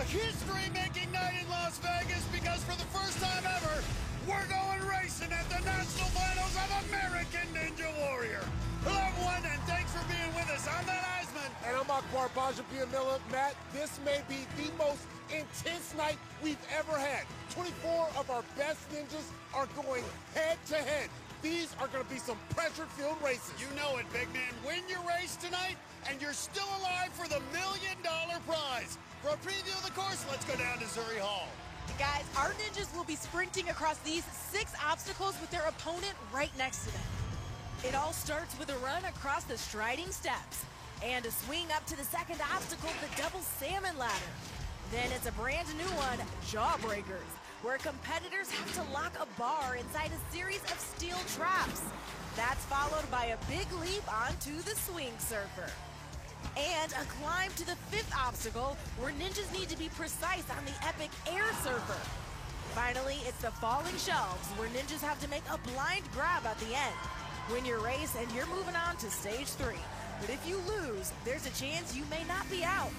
a history-making night in Las Vegas because for the first time ever, we're going racing at the National Finals of American Ninja Warrior. Hello, everyone, and thanks for being with us. I'm Matt Eisman. And I'm Akbar Baja-Biamila. Matt, this may be the most intense night we've ever had. 24 of our best ninjas are going head-to-head. These are going to be some pressure-filled races. You know it, big man. Win your race tonight, and you're still alive for the $1 million prize. For a preview of the course, let's go down to Zuri Hall. Guys, our ninjas will be sprinting across these 6 obstacles with their opponent right next to them. It all starts with a run across the striding steps and a swing up to the second obstacle, the double salmon ladder. Then it's a brand new one, Jawbreakers, where competitors have to lock a bar inside a series of steel traps. That's followed by a big leap onto the swing surfer. And a climb to the 5th obstacle, where ninjas need to be precise on the epic air surfer. Finally, it's the falling shelves, where ninjas have to make a blind grab at the end. Win your race and you're moving on to stage 3. But if you lose, there's a chance you may not be out.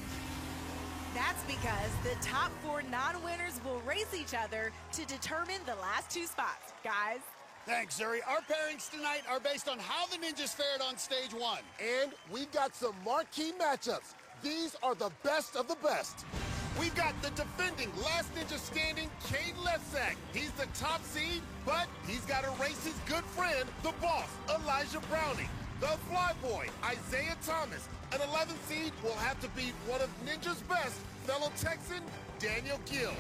That's because the top 4 non-winners will race each other to determine the last 2 spots, guys. Thanks, Zuri. Our pairings tonight are based on how the ninjas fared on stage 1. And we've got some marquee matchups. These are the best of the best. We've got the defending last ninja standing, Cade Lesak. He's the top seed, but he's got to race his good friend, the boss, Elijah Browning. The flyboy, Isaiah Thomas. An 11th seed will have to beat one of Ninja's best, fellow Texan, Daniel Gill.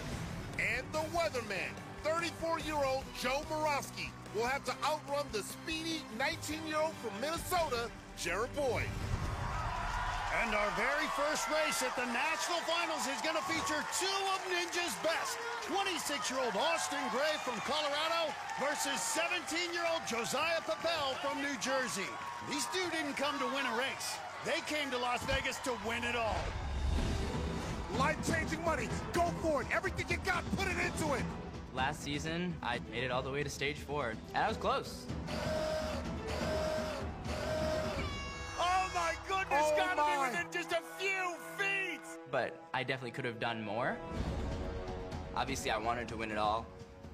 And the weatherman, 34-year-old Joe Borowski, will have to outrun the speedy 19-year-old from Minnesota, Jared Boyd. And our very first race at the National Finals is going to feature 2 of Ninja's best. 26-year-old Austin Gray from Colorado versus 17-year-old Josiah Papel from New Jersey. These two didn't come to win a race. They came to Las Vegas to win it all. Life-changing money. Go for it. Everything you got, put it into it. Last season, I made it all the way to stage 4, and I was close. Oh my goodness, gotta be within just a few feet! But I definitely could have done more. Obviously, I wanted to win it all,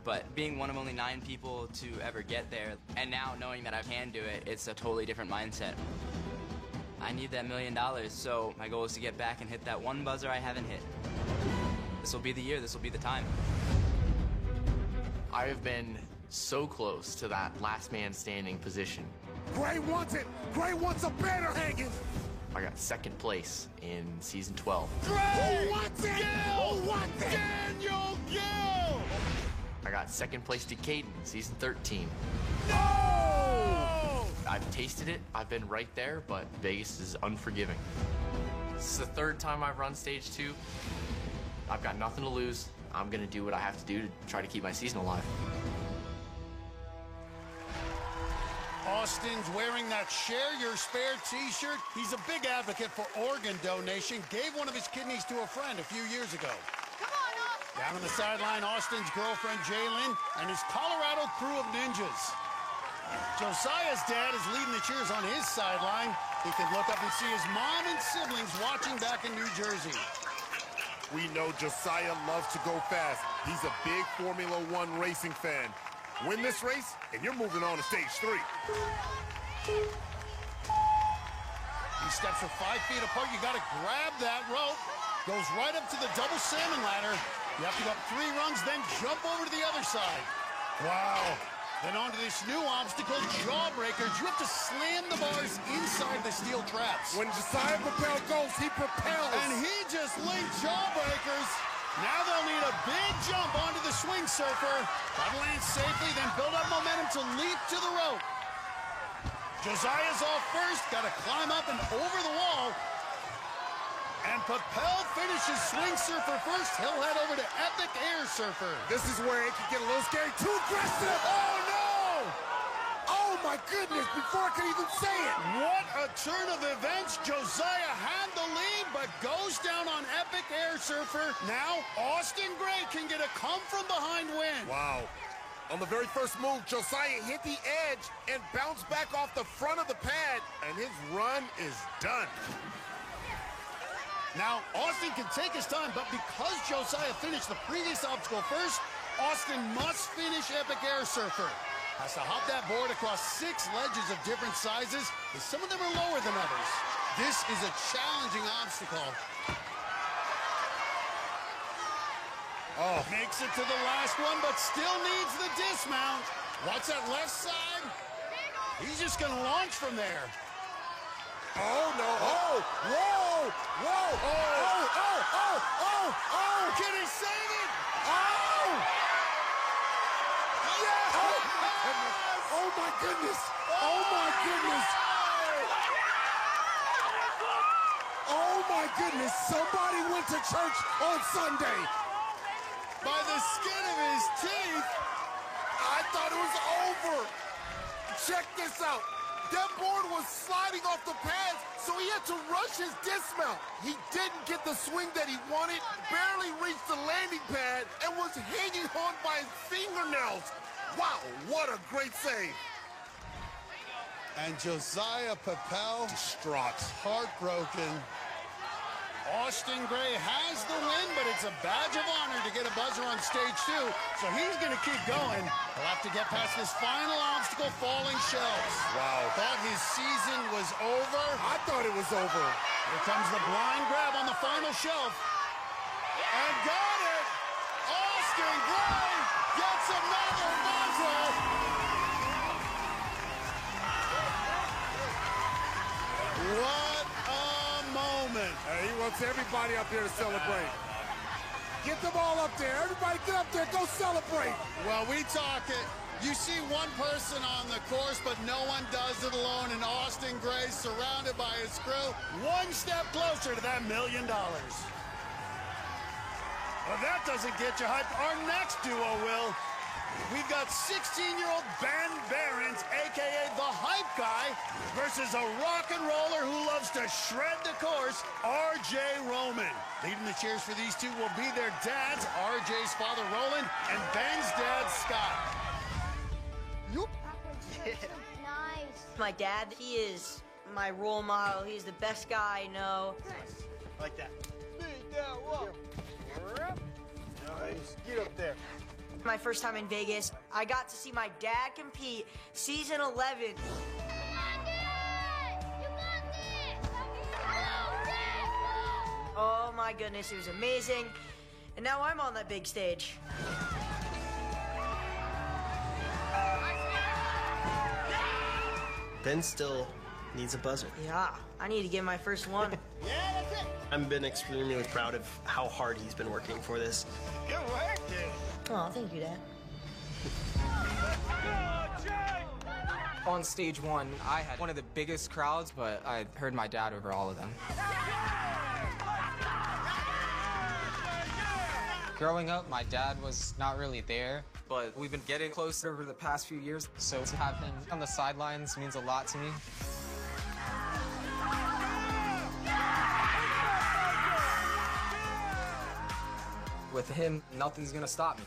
but being one of only 9 people to ever get there, and now knowing that I can do it, it's a totally different mindset. I need that $1 million, so my goal is to get back and hit that one buzzer I haven't hit. This will be the year, this will be the time. I have been so close to that last man standing position. Gray wants it. Gray wants a banner hanging. I got 2nd place in season 12. Gray! Who wants it? Gill! Who wants it? Daniel Gill! I got 2nd place to Caden, season 13. No! I've tasted it, I've been right there, but Vegas is unforgiving. This is the 3rd time I've run stage 2. I've got nothing to lose. I'm gonna do what I have to do to try to keep my season alive. Austin's wearing that Share Your Spare t-shirt. He's a big advocate for organ donation. Gave one of his kidneys to a friend a few years ago. Come on, Austin! Down on the sideline, Austin's girlfriend, Jalen, and his Colorado crew of ninjas. Josiah's dad is leading the cheers on his sideline. He can look up and see his mom and siblings watching back in New Jersey. We know Josiah loves to go fast. He's a big Formula One racing fan. Win this race, and you're moving on to stage 3. These steps are 5 feet apart. You got to grab that rope. Goes right up to the double salmon ladder. You have to go up 3 rungs, then jump over to the other side. Wow. Then onto this new obstacle, Jawbreakers. You have to slam the bars inside the steel traps. When Josiah Papel goes, he propels. And he just linked Jawbreakers. Now they'll need a big jump onto the swing surfer. Gotta land safely, then build up momentum to leap to the rope. Josiah's off first, gotta climb up and over the wall. And Papel finishes swing surfer first. He'll head over to Epic Air Surfer. This is where it can get a little scary. Too aggressive. Oh no! Oh my goodness, before I could even say it. What a turn of events. Josiah had the lead, but goes down on Epic Air Surfer. Now, Austin Gray can get a come-from-behind win. Wow. On the very first move, Josiah hit the edge and bounced back off the front of the pad, and his run is done. Now, Austin can take his time, but because Josiah finished the previous obstacle first, Austin must finish Epic Air Surfer. Has to hop that board across 6 ledges of different sizes, and some of them are lower than others. This is a challenging obstacle. Oh, makes it to the last one, but still needs the dismount. Watch that left side. He's just gonna launch from there. Oh, no. Oh, whoa, whoa. Oh. Can he save it? Oh! Yeah! Oh, my goodness. Oh, my goodness. Oh, my goodness. Somebody went to church on Sunday. By the skin of his teeth. I thought it was over. Check this out. That board was sliding off the pads, so he had to rush his dismount. He didn't get the swing that he wanted, barely reached the landing pad, and was hanging on by his fingernails. Wow, what a great save. And Josiah Papel, Distraught. heartbroken. Austin Gray has the win, but it's a badge of honor to get a buzzer on stage 2, so he's going to keep going. He'll have to get past this final obstacle, falling shelves. Wow. Thought his season was over. I thought it was over. Here comes the blind grab on the final shelf. And got it! Austin Gray gets another buzzer! What a moment! He wants everybody up there to celebrate. Get them all up there. Everybody get up there. Go celebrate. Well, we talk it. You see one person on the course, but no one does it alone. And Austin Gray, surrounded by his crew, one step closer to that $1 million. Well, that doesn't get you hyped. Our next duo will. We've got 16-year-old Ben Behrens, a.k.a. the Hype Guy, versus a rock and roller who loves to shred the course, R.J. Roman. Leading the cheers for these two will be their dads, R.J.'s father, Roland, and Ben's dad, Scott. Nice. My dad, he is my role model. He's the best guy I know. Like that. Nice. Get up there. My first time in Vegas, I got to see my dad compete season 11. Oh my goodness, it was amazing. And now I'm on that big stage. Ben still needs a buzzer. Yeah, I need to get my first one. I've been extremely proud of how hard he's been working for this. Good work, dude. Oh, thank you, Dad. On stage 1, I had one of the biggest crowds, but I heard my dad over all of them. Growing up, my dad was not really there, but we've been getting closer over the past few years, so to have him on the sidelines means a lot to me. With him, nothing's gonna stop me.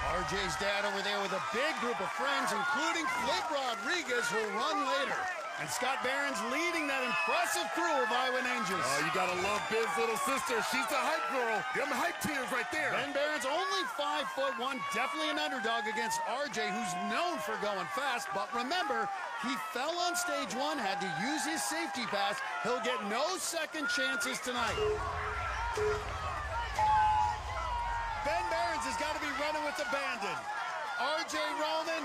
RJ's dad over there with a big group of friends, including Flip Rodriguez, who'll run later. And Scott Behrens leading that impressive crew of Iowa Angels. Oh, you gotta love Ben's little sister. She's the hype girl. Them hype tears right there. Ben Behrens, only 5'1", definitely an underdog against RJ, who's known for going fast. But remember, he fell on stage 1, had to use his safety pass. He'll get no second chances tonight. Ben Behrens has got to be running with abandon. R.J. Roman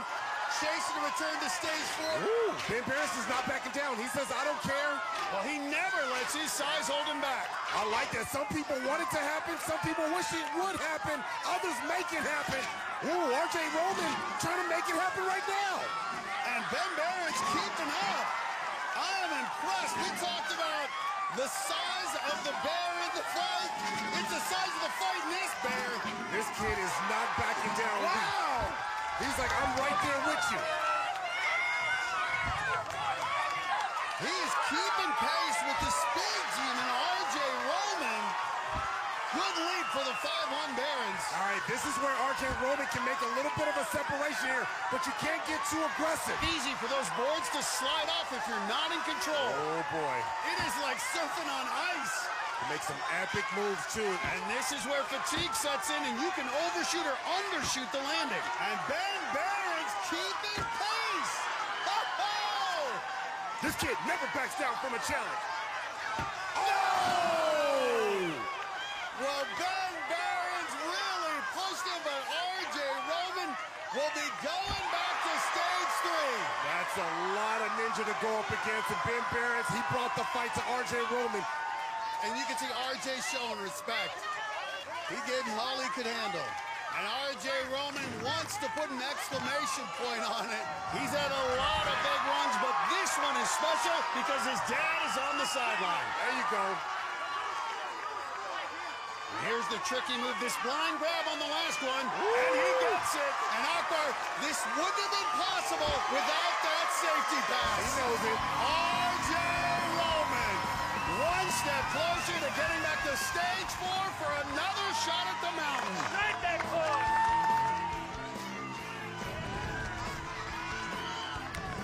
chasing to return to stage 4. Ooh, Ben Behrens is not backing down. He says, I don't care. Well, he never lets his size hold him back. I like that. Some people want it to happen. Some people wish it would happen. Others make it happen. Ooh, R.J. Roman trying to make it happen right now. And Ben Behrens keeping up. I am impressed. We talked about the size of the bear in the fight. It's the size of the fight in this bear. This kid is not backing down. Wow. He's like, I'm right there with you. He is keeping pace with the speed demon, R.J. Roman. Good lead for the 5-1 Barons. All right, this is where RJ Roman can make a little bit of a separation here, but you can't get too aggressive. Easy for those boards to slide off if you're not in control. Oh, boy. It is like surfing on ice. He makes some epic moves, too. And this is where fatigue sets in, and you can overshoot or undershoot the landing. And Ben Barons keeping pace. Oh! This kid never backs down from a challenge. Well, Ben Barons really pushed him, but RJ Roman will be going back to stage 3. That's a lot of ninja to go up against, and Ben Barons, he brought the fight to RJ Roman. And you can see RJ showing respect. He gave him all he could handle. And RJ Roman wants to put an exclamation point on it. He's had a lot of big ones, but this one is special because his dad is on the sideline. There you go. Here's the tricky move, this blind grab on the last one, and he gets it. And Akbar, this wouldn't have been possible without that safety pass. He knows it. RJ Roman, one step closer to getting back to stage 4 for another shot at the mountain. Right there,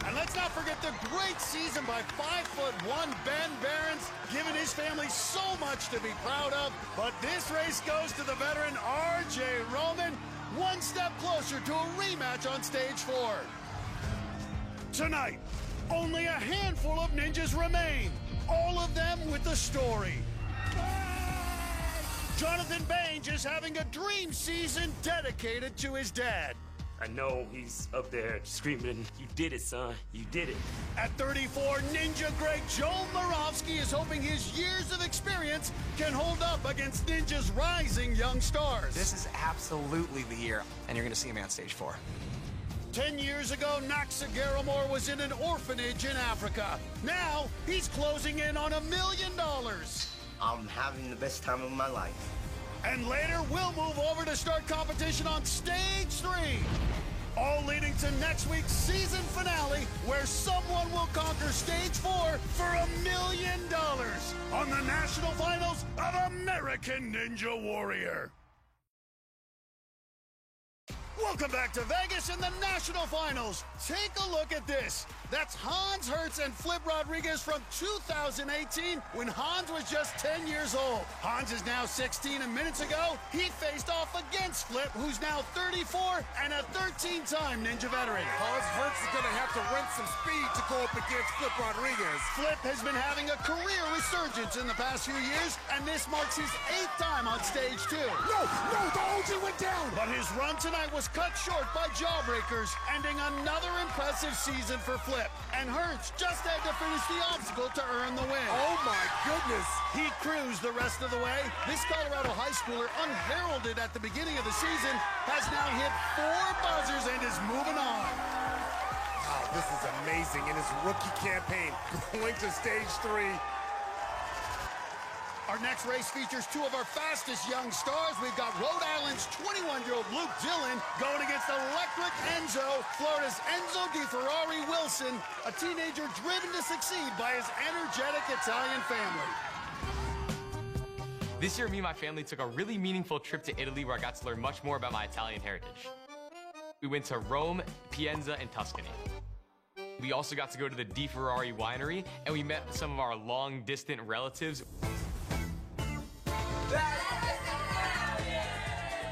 and let's not forget the great season by 5'1" Ben Barons, giving his family so much to be proud of. But this race goes to the veteran RJ Roman, one step closer to a rematch on stage 4. Tonight, only a handful of ninjas remain, all of them with a story. Jonathan Bange is having a dream season dedicated to his dad. I know he's up there screaming, "You did it, son. You did it." At 34, Ninja great Joe Moravsky is hoping his years of experience can hold up against Ninja's rising young stars. This is absolutely the year, and you're going to see me on stage 4. 10 years ago, Naxa Garamore was in an orphanage in Africa. Now, he's closing in on $1 million. I'm having the best time of my life. And later, we'll move over to start competition on stage 3. All leading to next week's season finale, where someone will conquer stage 4 for $1 million on the national finals of American Ninja Warrior. Welcome back to Vegas in the national finals. Take a look at this. That's Hans Hertz and Flip Rodriguez from 2018 when Hans was just 10 years old. Hans is now 16, and minutes ago, he faced off against Flip, who's now 34 and a 13-time Ninja veteran. Hans Hertz is going to have to rent some speed to go up against Flip Rodriguez. Flip has been having a career resurgence in the past few years, and this marks his 8th time on stage 2. No, the OG went down. But his run tonight was cut short by Jawbreakers, ending another impressive season for Flip. And Hertz just had to finish the obstacle to earn the win. Oh my goodness. He cruised the rest of the way. This Colorado high schooler, unheralded at the beginning of the season, has now hit 4 buzzers and is moving on. Wow, this is amazing in his rookie campaign. Going to stage 3. Our next race features 2 of our fastest young stars. We've got Rhode Island's 21-year-old Luke Dillon going against Electric Enzo, Florida's Enzo DeFerrari Wilson, a teenager driven to succeed by his energetic Italian family. This year, me and my family took a really meaningful trip to Italy where I got to learn much more about my Italian heritage. We went to Rome, Pienza, and Tuscany. We also got to go to the DeFerrari winery, and we met some of our long-distant relatives.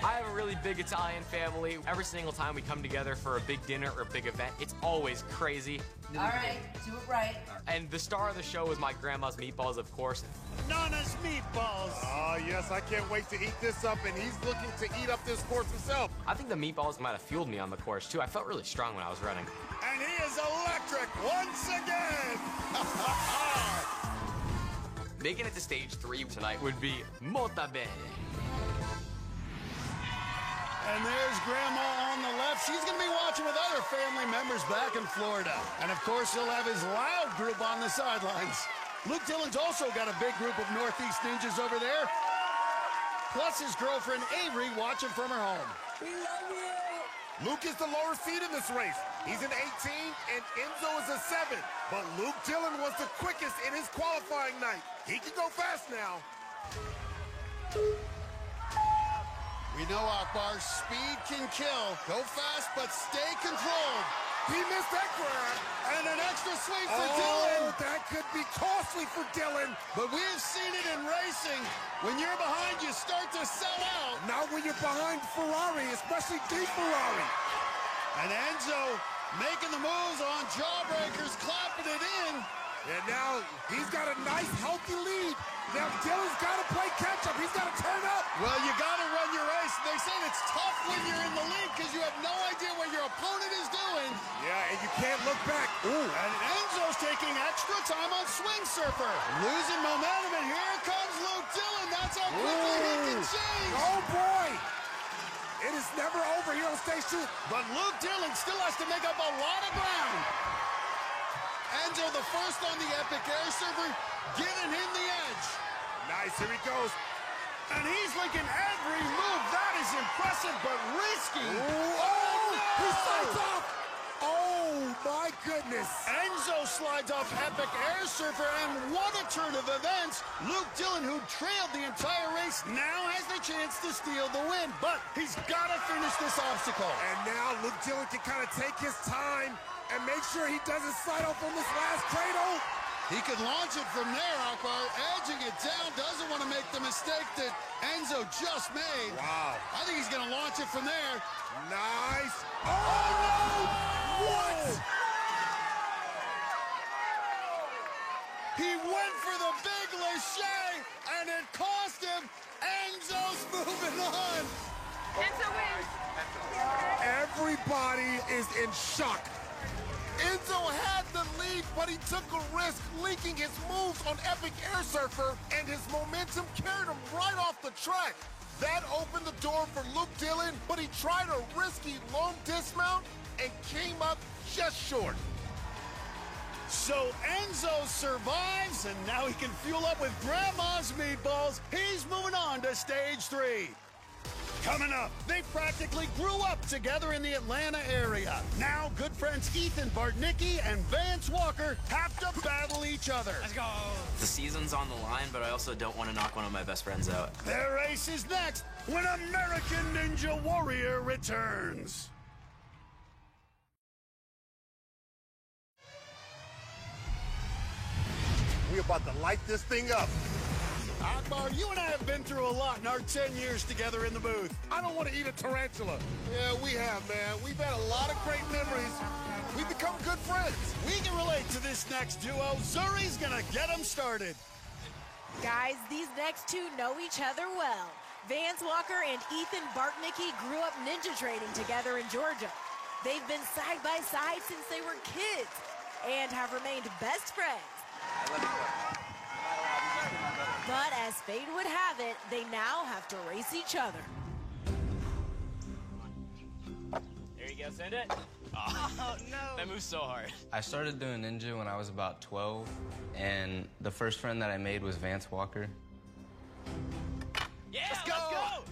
I have a really big Italian family. Every single time we come together for a big dinner or a big event, it's always crazy. All right, do it right. And the star of the show is my grandma's meatballs, of course. Nana's meatballs. Oh, yes, I can't wait to eat this up, and he's looking to eat up this course himself. I think the meatballs might have fueled me on the course, too. I felt really strong when I was running. And he is electric once again. Making it to stage 3 tonight would be molto bene. And there's Grandma on the left. She's going to be watching with other family members back in Florida. And, of course, he'll have his loud group on the sidelines. Luke Dillon's also got a big group of Northeast Ninjas over there. Plus his girlfriend, Avery, watching from her home. We love you. Luke is the lower seed in this race. He's an 18, and Enzo is a 7. But Luke Dillon was the quickest in his qualifying night. He can go fast now. We know, Akbar, speed can kill. Go fast, but stay controlled. He missed that grab. And an extra swing for Dillon. That could be costly for Dillon. But we've seen it in racing. When you're behind, you start to sell out. Not when you're behind Ferrari, especially the Ferrari. And Enzo making the moves on Jawbreakers, clapping it in. And now he's got a nice, healthy lead. Now Dillon's got to play catch-up. He's got to turn up. Well, you got to run your race. They say it's tough when you're in the lead because you have no idea what your opponent is doing. Yeah, and you can't look back. Ooh. And Enzo's taking extra time on Swing Surfer. Losing momentum, and here comes Luke Dillon. That's how quickly he can change. Oh, boy. It is never over here on stage 2. But Luke Dillon still has to make up a lot of ground. Enzo, the first on the Epic Air Surfer, giving him the edge. Nice, here he goes. And he's linking every move. That is impressive, but risky. Ooh, no! He slides off. Oh, my goodness. Enzo slides off Epic Air Surfer, and what a turn of events. Luke Dillon, who trailed the entire race, now has the chance to steal the win, but he's got to finish this obstacle. And now Luke Dillon can kind of take his time and make sure he doesn't slide off on this last cradle. He could launch it from there, Akbar, edging it down, doesn't want to make the mistake that Enzo just made. Wow. I think he's going to launch it from there. Nice. Oh, no! What? He went for the big lache, and it cost him. Enzo's moving on. Enzo wins. Everybody is in shock. Enzo had the lead, but he took a risk linking his moves on Epic Air Surfer, and his momentum carried him right off the track. That opened the door for Luke Dillon, but he tried a risky long dismount and came up just short. So Enzo survives, and now he can fuel up with Grandma's meatballs. He's moving on to stage 3. Coming up, they practically grew up together in the Atlanta area. Now, good friends Ethan Bartnicki and Vance Walker have to battle each other. Let's go. The season's on the line, but I also don't want to knock one of my best friends out. Their race is next when American Ninja Warrior returns. We're about to light this thing up. Akbar, you and I have been through a lot in our 10 years together in the booth. I don't want to eat a tarantula. Yeah, we have, man. We've had a lot of great memories. We've become good friends. We can relate to this next duo. Zuri's gonna get them started. Guys, these next two know each other well. Vance Walker and Ethan Bartnicki grew up ninja training together in Georgia. They've been side by side since they were kids and have remained best friends. But as fate would have it, they now have to race each other. There you go, send it. Oh, no. That moves so hard. I started doing ninja when I was about 12, and the first friend that I made was Vance Walker. Yeah, let's go!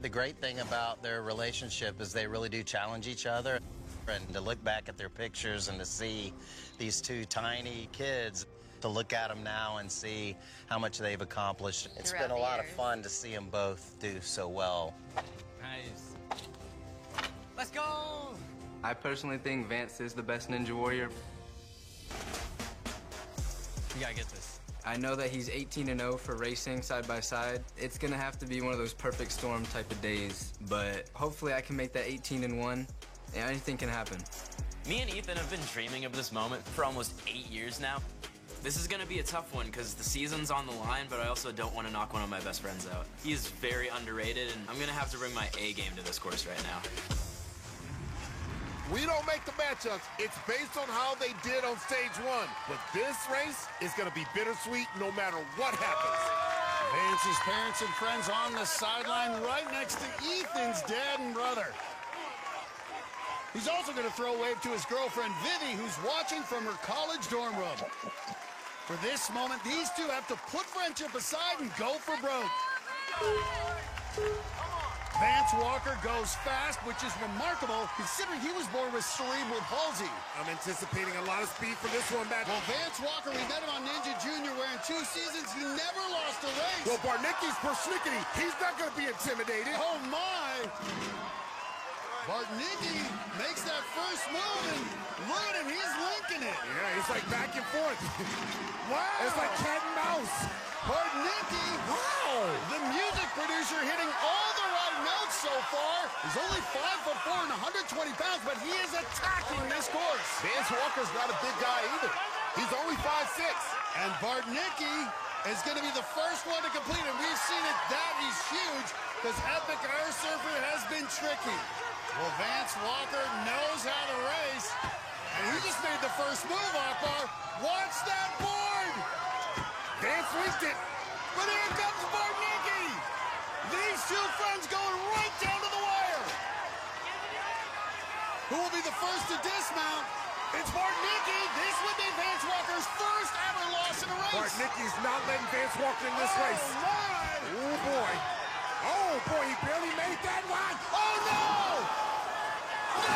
The great thing about their relationship is they really do challenge each other. And to look back at their pictures and to see these two tiny kids, to look at them now and see how much they've accomplished. It's been a lot of fun to see them both do so well. Nice. Let's go! I personally think Vance is the best Ninja Warrior. You gotta get this. I know that he's 18-0 for racing side by side. It's gonna have to be one of those perfect storm type of days, but hopefully I can make that 18-1. Yeah, anything can happen. Me and Ethan have been dreaming of this moment for almost 8 years now. This is gonna be a tough one because the season's on the line, but I also don't want to knock one of my best friends out. He is very underrated, and I'm gonna have to bring my A game to this course right now. We don't make the matchups. It's based on how they did on stage 1. But this race is going to be bittersweet no matter what happens. Vance's parents and friends on the sideline right next to Ethan's dad and brother. He's also going to throw a wave to his girlfriend, Vivi, who's watching from her college dorm room. For this moment, these two have to put friendship aside and go for broke. Vance Walker goes fast, which is remarkable considering he was born with cerebral palsy. I'm anticipating a lot of speed for this one, Matt. Well, Vance Walker, we met him on Ninja Junior, where in 2 seasons he never lost a race. Well, Barnicki's persnickety. He's not going to be intimidated. Oh, my. Barnicki makes that first move, and look at him, he's linking it. Yeah, it's like back and forth. Wow. It's like cat and mouse. Barnicki, wow. The music producer hitting all the right notes so far. He's only 5'4" and 120 pounds, but he is attacking this course. Vance Walker's not a big guy either. He's only 5'6". And Barnicki is going to be the first one to complete it. We've seen it. That is huge because Epic Air Surfer has been tricky. Well, Vance Walker knows how to race, and he just made the first move, Akbar. Watch that board! Vance linked it. But here comes Barnicki! These two friends going right down to the wire. Who will be the first to dismount? It's Barnicki. This would be Vance Walker's first ever loss in a race. Barnicki's not letting Vance Walker in this race. My. Oh, boy. Oh, boy, he barely made that one. Oh, no! No!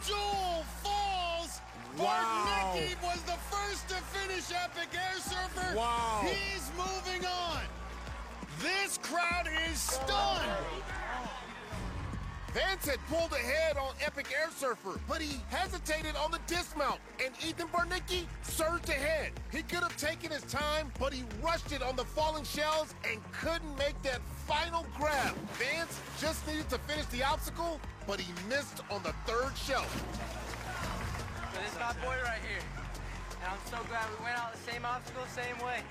Jewel falls. Wow. Barnicki was the first to finish Epic Air Surfer. Wow. He's moving on. This crowd is stunned. Vance had pulled ahead on Epic Air Surfer, but he hesitated on the dismount, and Ethan Barnicki surged ahead. He could have taken his time, but he rushed it on the falling shells and couldn't make that final grab. Vance just needed to finish the obstacle, but he missed on the third shelf. So this is my boy right here, and I'm so glad we went out the same obstacle, same way.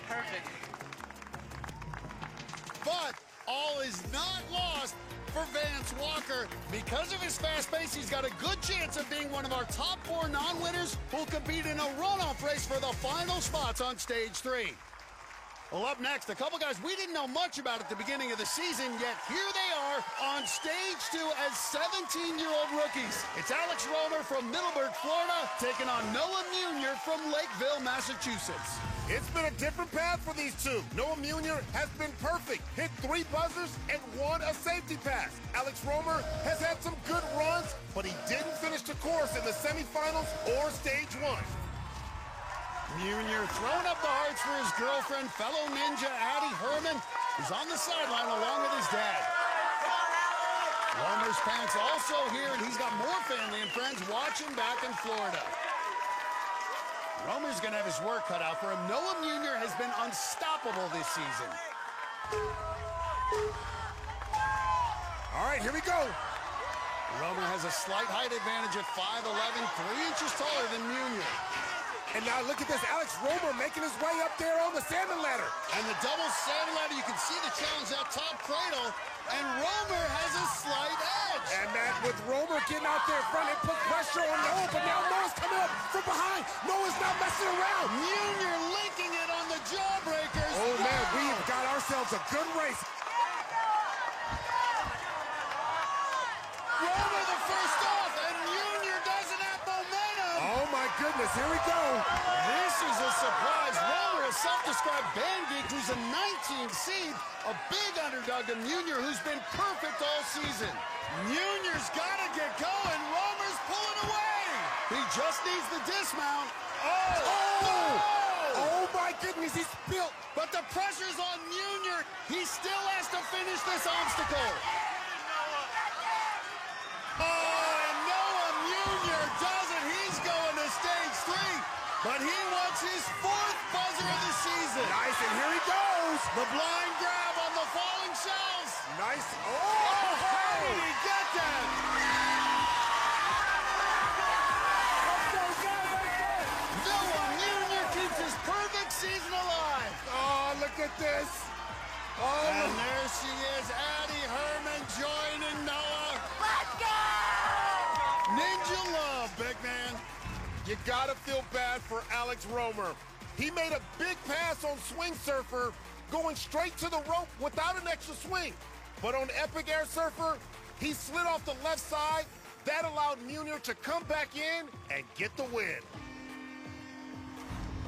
Perfect. But all is not lost for Vance Walker. Because of his fast pace, he's got a good chance of being one of our top 4 non-winners who'll compete in a runoff race for the final spots on Stage 3. Well, up next, a couple guys we didn't know much about at the beginning of the season, yet here they are on Stage 2 as 17-year-old rookies. It's Alex Romer from Middleburg, Florida, taking on Noah Munier from Lakeville, Massachusetts. It's been a different path for these two. Noah Munier has been perfect. Hit 3 buzzers and won a safety pass. Alex Romer has had some good runs, but he didn't finish the course in the semifinals or Stage 1. Munier throwing up the hearts for his girlfriend, fellow ninja Addie Herman, who's on the sideline along with his dad. Romer's parents also here, and he's got more family and friends watching back in Florida. Romer's going to have his work cut out for him. Noah Munier has been unstoppable this season. All right, here we go. Romer has a slight height advantage at 5'11", 3 inches taller than Munier. And now look at this, Alex Romer making his way up there on the salmon ladder. And the double salmon ladder, you can see the challenge, that top cradle, and Romer has a slight edge. And that with Romer getting out there in front, it put pressure on Noah, but now Noah's coming up from behind. Noah's not messing around. Munier linking it on the jawbreakers. Oh, man, we've got ourselves a good race. Romer the first off, and Munier doesn't have momentum. Oh, my goodness, here we go. This is a surprise. Romer, a self-described band geek who's a 19 seed, a big underdog to Munier, who's been perfect all season. Munier's got to get going. Romer's pulling away. He just needs the dismount. Oh, my goodness, he's built. But the pressure's on Munier. He still has to finish this obstacle. Oh, and Noah Munier does it. He's going to Stage 3. But he wants his 4th buzzer of the season. Nice, and here he goes. The blind grab on the falling shells. Nice. Oh, how did he get that? Noah Munier keeps his perfect season alive. Oh, look at this. Oh, and there she is, Addie Herman joining Noah. Let's go! Ninja love, big man. You gotta feel bad for Alex Romer. He made a big pass on Swing Surfer, going straight to the rope without an extra swing. But on Epic Air Surfer, he slid off the left side. That allowed Munier to come back in and get the win.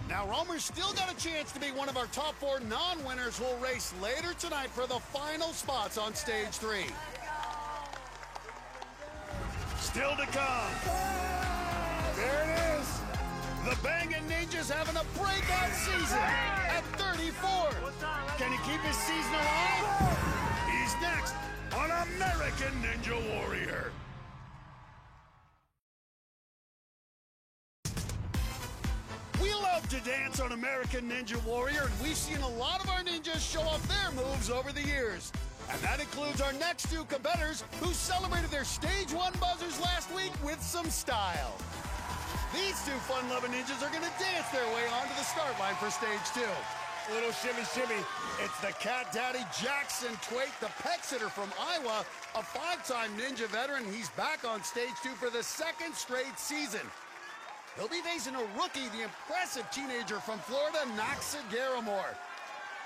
Now, Romer's still got a chance to be one of our top 4 non-winners who will race later tonight for the final spots on stage 3. Still to come. There it is. The Bangin' Ninja's having a breakout season at 34. Can he keep his season alive? He's next on American Ninja Warrior. We love to dance on American Ninja Warrior, and we've seen a lot of our ninjas show off their moves over the years. And that includes our next 2 competitors who celebrated their Stage 1 buzzers last week with some style. These 2 fun-loving ninjas are going to dance their way onto the start line for Stage 2. Little shimmy, shimmy. It's the Cat Daddy Jackson Twait, the pet sitter from Iowa, a 5-time ninja veteran. He's back on Stage 2 for the 2nd straight season. He'll be facing a rookie, the impressive teenager from Florida, Naxa Garamore.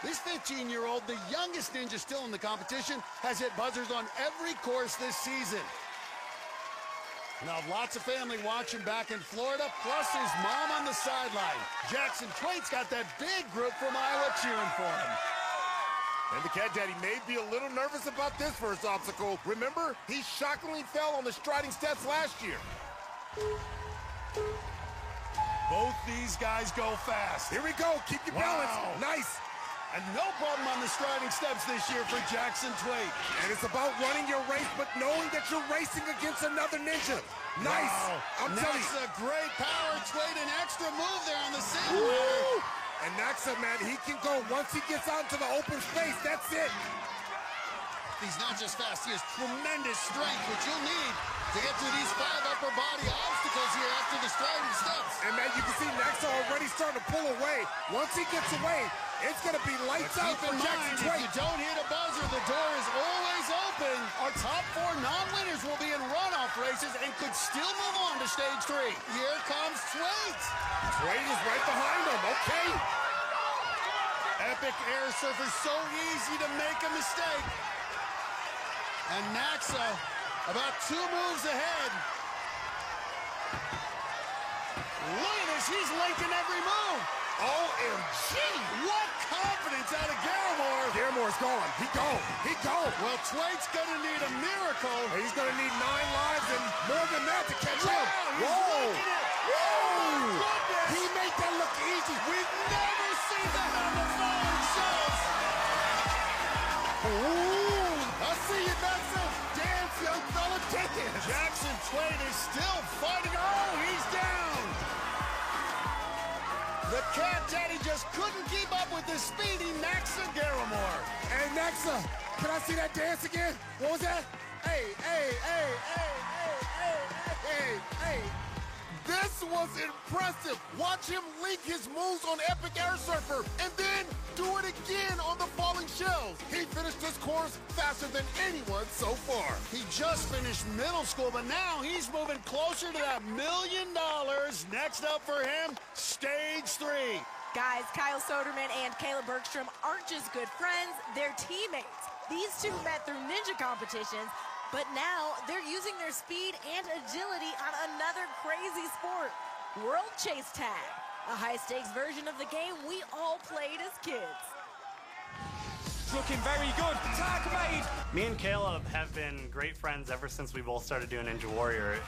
This 15-year-old, the youngest ninja still in the competition, has hit buzzers on every course this season. Now, lots of family watching back in Florida, plus his mom on the sideline. Jackson Twait's got that big group from Iowa cheering for him. And the Cat Daddy may be a little nervous about this first obstacle. Remember, he shockingly fell on the striding steps last year. Both these guys go fast. Here we go. Keep your balance. Nice. And no problem on the striding steps this year for Jackson Twait. And it's about running your race, but knowing that you're racing against another ninja. Nice. Wow. I'm telling you. Naxa, great power. Twait, an extra move there on the single. And Naxa, man, he can go once he gets out into the open space. That's it. He's not just fast, he has tremendous strength, which you'll need to get through these 5 upper body obstacles here after the striding steps. And man, you can see Naxa already starting to pull away. Once he gets away, it's going to be lights out for Jackson Twait. If you don't hit a buzzer, the door is always open. Our top 4 non-winners will be in runoff races and could still move on to Stage 3. Here comes Twait. Twait is right behind him, okay. Epic air surfer, so easy to make a mistake. And Naxa about 2 moves ahead. Look at this, he's linking every move. OMG! What confidence out of Garamore. Garamore's gone. He gone. Well, Twait's gonna need a miracle. He's gonna need 9 lives and more than that to catch up. Whoa! Whoa! He made that look easy. We've never seen that on the falling shelves. Ooh! I see you, Naxa. Dance, young fella, dance. Jackson Twait is still fighting. Oh, he's down. The Cat Daddy just couldn't keep up with the speedy Naxa Garamore. Hey, Naxa, can I see that dance again? What was that? Hey. This was impressive. Watch him link his moves on Epic Air Surfer and then do it again on the falling shells. He finished this course faster than anyone so far. He just finished middle school, but now he's moving closer to that $1 million. Next up for him, Stage 3. Guys, Kyle Soderman and Caleb Bergstrom aren't just good friends, they're teammates. These 2 met through ninja competitions, but now they're using their speed and agility on another crazy sport, World Chase Tag, a high-stakes version of the game we all played as kids. Looking very good. Tag made. Me and Caleb have been great friends ever since we both started doing Ninja Warrior.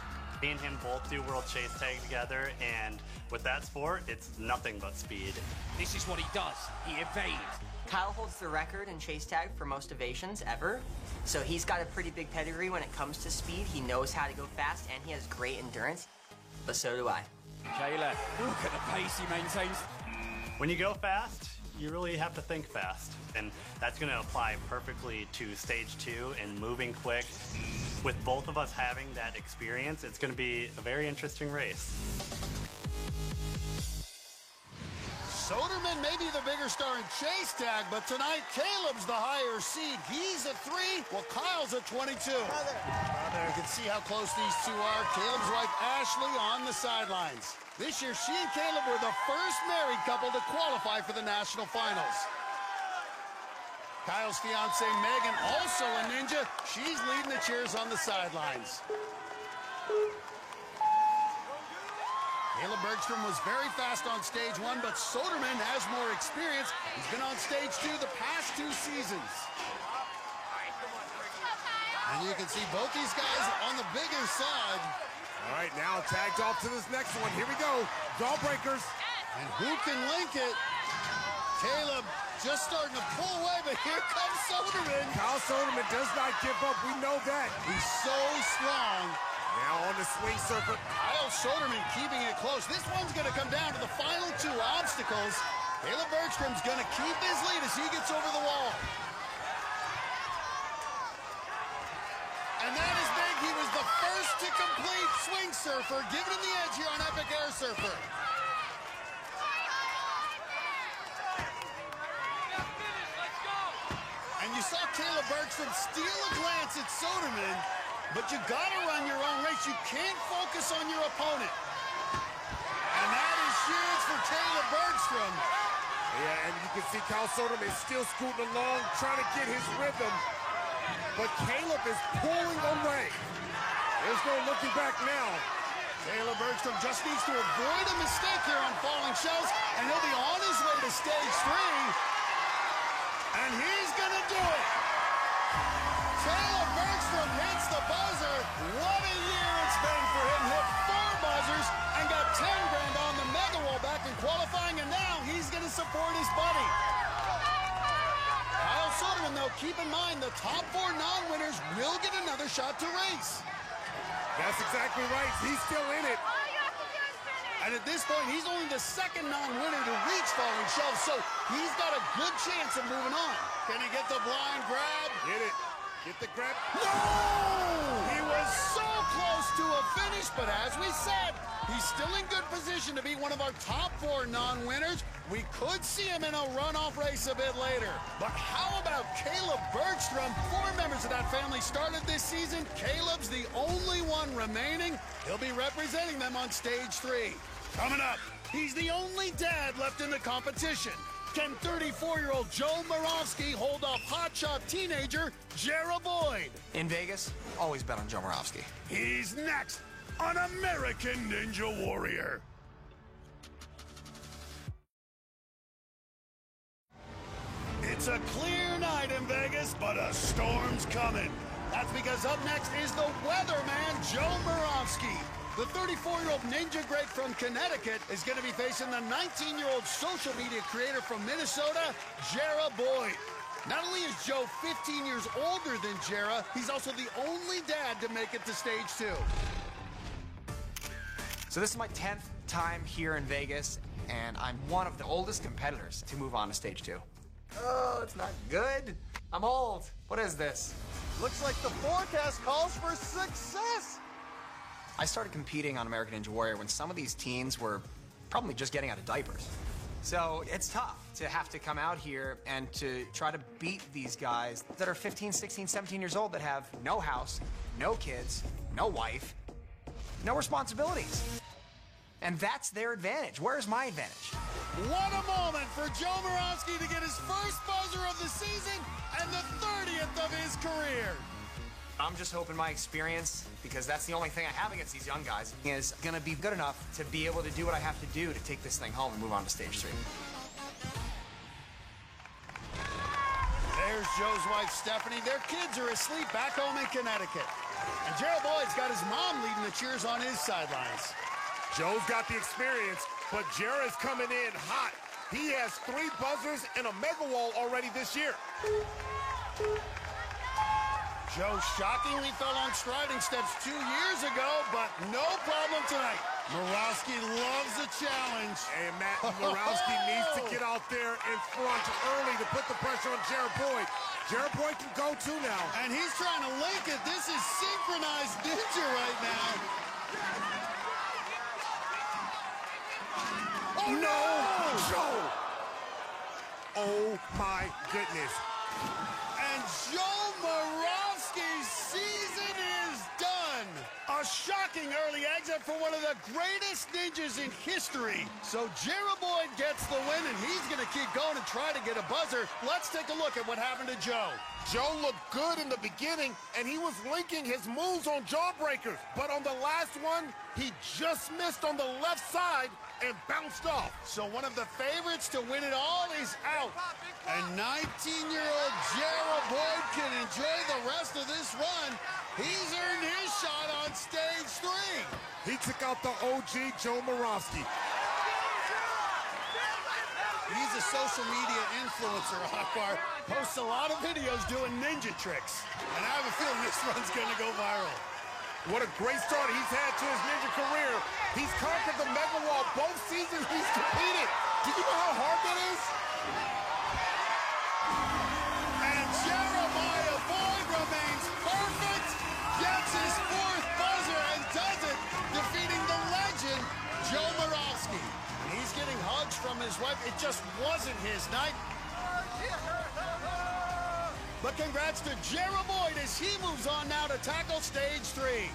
Me and him both do World Chase Tag together, and with that sport, it's nothing but speed. This is what he does. He evades. Kyle holds the record in chase tag for most evasions ever. So he's got a pretty big pedigree when it comes to speed. He knows how to go fast, and he has great endurance. But so do I. Kayla, look at the pace he maintains. When you go fast, you really have to think fast. And that's going to apply perfectly to Stage 2 and moving quick. With both of us having that experience, it's going to be a very interesting race. Soderman may be the bigger star in chase tag, but tonight Caleb's the higher seed. He's at 3, while Kyle's at 22. You can see how close these 2 are. Caleb's wife Ashley on the sidelines. This year, she and Caleb were the first married couple to qualify for the national finals. Kyle's fiancée Megan, also a ninja. She's leading the cheers on the sidelines. Caleb Bergstrom was very fast on stage 1, but Soderman has more experience. He's been on stage 2 the past 2 seasons. And you can see both these guys on the bigger side. All right, now tagged off to this next one. Here we go. Jawbreakers. And who can link it? Caleb just starting to pull away, but here comes Soderman. Kyle Soderman does not give up. We know that. He's so strong. Now on the swing surfer. Kyle Soderman keeping it close. This one's going to come down to the final 2 obstacles. Caleb Bergstrom's going to keep his lead as he gets over the wall. And that is big. He was the first to complete Swing Surfer, giving him the edge here on Epic Air Surfer. And you saw Caleb Bergstrom steal a glance at Soderman, but you gotta run your own race. You can't focus on your opponent. And that is huge for Caleb Bergstrom. Yeah, and you can see Kyle Soderman still scooting along, trying to get his rhythm. But Caleb is pulling away. There's no looking back now. Caleb Bergstrom just needs to avoid a mistake here on falling shells, and he'll be on his way to stage 3. And he's gonna do it. Caleb Bergstrom hits the buzzer. What a year it's been for him. Hit 4 buzzers and got 10 grand on the mega wall back in qualifying, and now he's gonna support his buddy. Kyle Soderman, though, keep in mind the top 4 non-winners will get another shot to race. That's exactly right. He's still in it. And at this point, he's only the 2nd non-winner to reach falling shelves, so he's got a good chance of moving on. Can he get the blind grab? Get it. Get the grab. No! He was so close to a finish, but as we said, he's still in good position to be one of our top 4 non-winners. We could see him in a runoff race a bit later. But how about Caleb Bergstrom? 4 members of that family started this season. Caleb's the only one remaining. He'll be representing them on stage 3. Coming up, he's the only dad left in the competition. Can 34-year-old Joe Moravsky hold off hotshot teenager Jarrah Boyd? In Vegas, always bet on Joe Moravsky. He's next on American Ninja Warrior. It's a clear night in Vegas, but a storm's coming. That's because up next is the weatherman, Joe Moravsky. The 34-year-old ninja great from Connecticut is going to be facing the 19-year-old social media creator from Minnesota, Jarrah Boyd. Not only is Joe 15 years older than Jarrah, he's also the only dad to make it to stage 2. So this is my 10th time here in Vegas, and I'm one of the oldest competitors to move on to stage 2. Oh, it's not good. I'm old. What is this? Looks like the forecast calls for success. I started competing on American Ninja Warrior when some of these teens were probably just getting out of diapers. So it's tough to have to come out here and to try to beat these guys that are 15, 16, 17 years old that have no house, no kids, no wife, no responsibilities. And that's their advantage. Where's my advantage? What a moment for Joe Moravsky to get his first buzzer of the season and the 30th of his career. I'm just hoping my experience, because that's the only thing I have against these young guys, is going to be good enough to be able to do what I have to do to take this thing home and move on to stage 3. There's Joe's wife, Stephanie. Their kids are asleep back home in Connecticut. And Jarrah Boyd's got his mom leading the cheers on his sidelines. Joe's got the experience, but Jarrah's coming in hot. He has 3 buzzers and a mega wall already this year. Joe shockingly fell on striding steps 2 years ago, but no problem tonight. Moravsky loves a challenge. And Matt, Moravsky needs to get out there in front early to put the pressure on Jarrah Boyd. Jarrah Boyd can go too now. And he's trying to link it. This is synchronized ninja right now. Oh, no! Joe! Oh, my goodness. And Joe Moravsky's season is done. A shock shocking early exit for one of the greatest ninjas in history. So Boyd gets the win, and he's going to keep going and try to get a buzzer. Let's take a look at what happened to Joe. Joe looked good in the beginning, and he was linking his moves on Jawbreakers. But on the last one, he just missed on the left side and bounced off. So one of the favorites to win it all is out. And 19-year-old Gerald Boyd can enjoy the rest of this run. He's earned his shot on stage 3. He took out the OG Joe Moravsky. He's a social media influencer, Akbar. Posts a lot of videos doing ninja tricks. And I have a feeling this run's gonna go viral. What a great start he's had to his ninja career. He's conquered the Mega Wall both seasons he's competed. Do you know how hard that is? And Jeremiah Boyd remains perfect, gets his 4th buzzer and does it, defeating the legend, Joe Moravsky. And he's getting hugs from his wife. It just wasn't his night. But congrats to Gerald Boyd as he moves on now to tackle stage 3.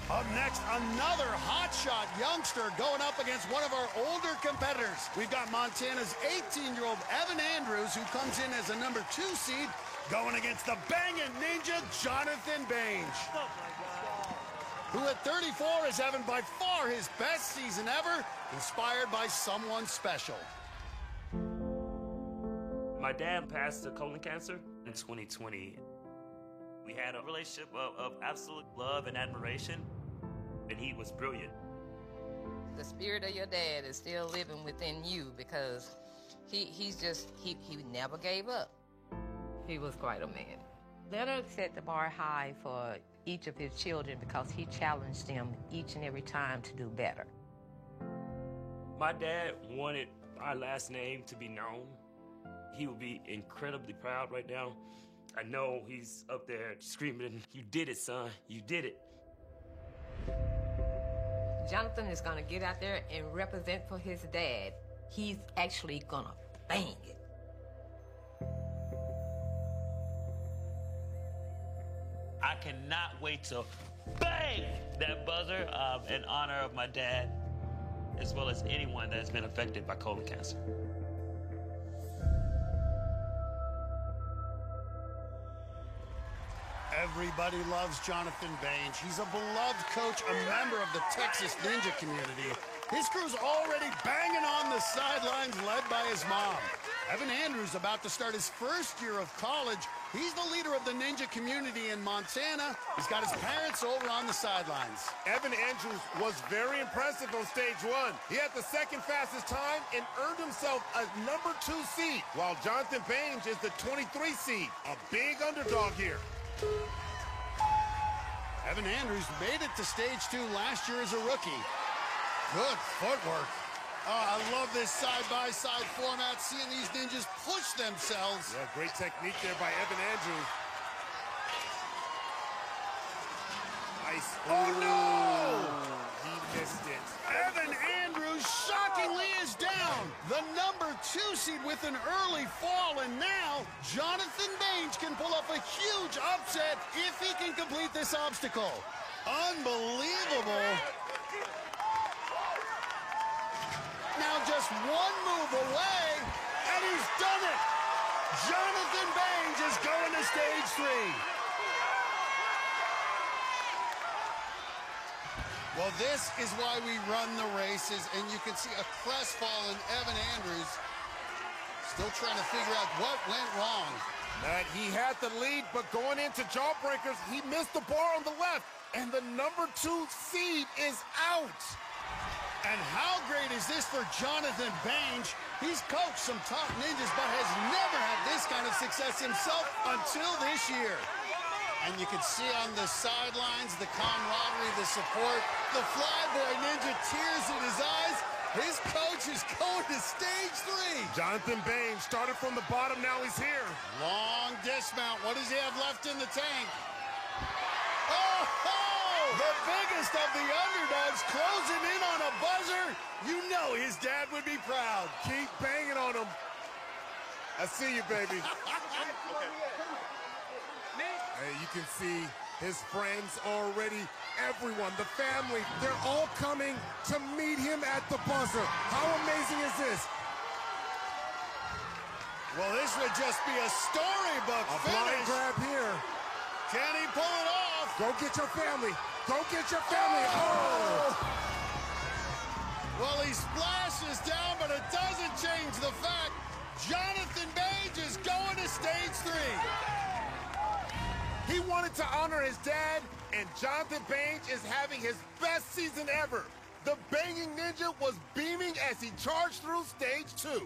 Up next, another hotshot youngster going up against one of our older competitors. We've got Montana's 18-year-old Evan Andrews, who comes in as a number 2 seed, going against the banging ninja, Jonathan Bange. Who at 34 is having by far his best season ever, inspired by someone special. My dad passed of colon cancer in 2020. We had a relationship of absolute love and admiration, and he was brilliant. The spirit of your dad is still living within you because he never gave up. He was quite a man. Leonard set the bar high for each of his children because he challenged them each and every time to do better. My dad wanted our last name to be known. He would be incredibly proud right now. I know he's up there screaming, "You did it, son, you did it." Jonathan is gonna get out there and represent for his dad. He's actually gonna bang it. I cannot wait to bang that buzzer in honor of my dad, as well as anyone that's been affected by colon cancer. Everybody loves Jonathan Bange. He's a beloved coach, a member of the Texas Ninja community. His crew's already banging on the sidelines, led by his mom. Evan Andrews about to start his first year of college. He's the leader of the ninja community in Montana. He's got his parents over on the sidelines. Evan Andrews was very impressive on stage 1. He had the 2nd fastest time and earned himself a number 2 seed, while Jonathan Bange is the 23 seed, a big underdog here. Evan Andrews made it to stage 2 last year as a rookie. Good footwork. Oh, I love this side-by-side format, seeing these ninjas push themselves. Yeah, great technique there by Evan Andrews. Nice. Oh, no! He missed it. Evan Andrews shockingly is down. The number 2 seed with an early fall, and now Jonathan Bange can pull up a huge upset if he can complete this obstacle. Unbelievable. Now just one move away, and he's done it. Jonathan Bange is going to stage 3. Well, this is why we run the races, and you can see a crestfallen Evan Andrews still trying to figure out what went wrong. Matt, he had the lead, but going into Jawbreakers, he missed the bar on the left, and the number 2 seed is out. And how great is this for Jonathan Bange? He's coached some top ninjas, but has never had this kind of success himself until this year. And you can see on the sidelines the camaraderie, the support. The Flyboy Ninja, tears in his eyes. His coach is going to stage 3. Jonathan Bange started from the bottom, now he's here. Long dismount. What does he have left in the tank? Oh! The biggest of the underdogs closing in on a buzzer. You know his dad would be proud. Keep banging on him. I see you, baby. Hey, you can see His friends already, everyone, the family, they're all coming to meet him at the buzzer. How amazing is this? Well, this would just be a storybook finish. Blind grab here. Can he pull it off? Go get your family. Go get your family. Oh! Well, he splashes down, but it doesn't change the fact Jonathan Bage is going to stage 3. He wanted to honor his dad, and Jonathan Bage is having his best season ever. The Banging Ninja was beaming as he charged through stage 2.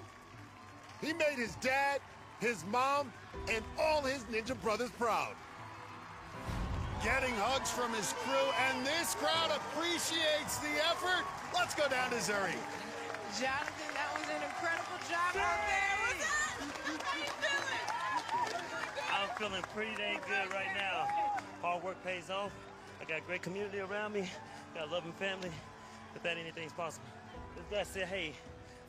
He made his dad, his mom, and all his ninja brothers proud. Getting hugs from his crew, and this crowd appreciates the effort. Let's go down to Zuri. Jonathan, that was an incredible job out there. What's up? How you feeling? I'm feeling pretty dang good right now. Hard work pays off. I got a great community around me. Got a loving family. With that, anything's possible. With that said, hey,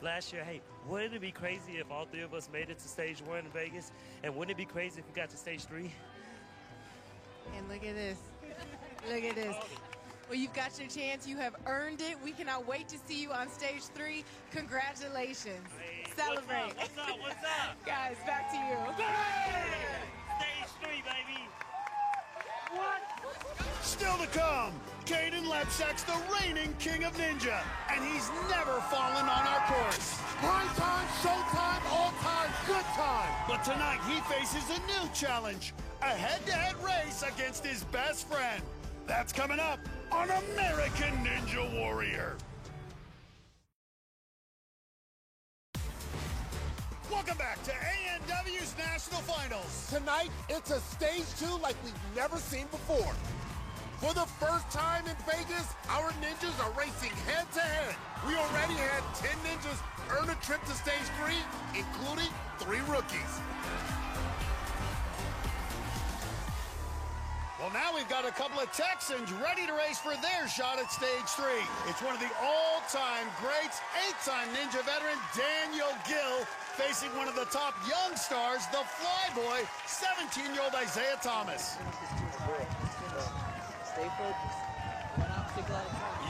last year, hey, wouldn't it be crazy if all 3 of us made it to stage 1 in Vegas? And wouldn't it be crazy if we got to stage 3? And look at this. Look at this. Well, you've got your chance. You have earned it. We cannot wait to see you on stage 3. Congratulations. Hey, Celebrate. What's up? What's up? Guys, back to you. Hey! Stage 3, baby. What? Still to come, Caden Lepchak's the reigning king of ninja, and he's never fallen on our course. Prime time, showtime, all time, good time. But tonight he faces a new challenge, a head-to-head race against his best friend. That's coming up on American Ninja Warrior. Welcome back to ANW's National Finals. Tonight, it's a stage 2 like we've never seen before. For the first time in Vegas, our ninjas are racing head-to-head. We already had 10 ninjas earn a trip to stage 3, including 3 rookies. Well, now we've got a couple of Texans ready to race for their shot at stage 3. It's one of the all-time greats, 8-time ninja veteran Daniel Gill, facing one of the top young stars, the Flyboy, 17-year-old Isaiah Thomas. Stay focused.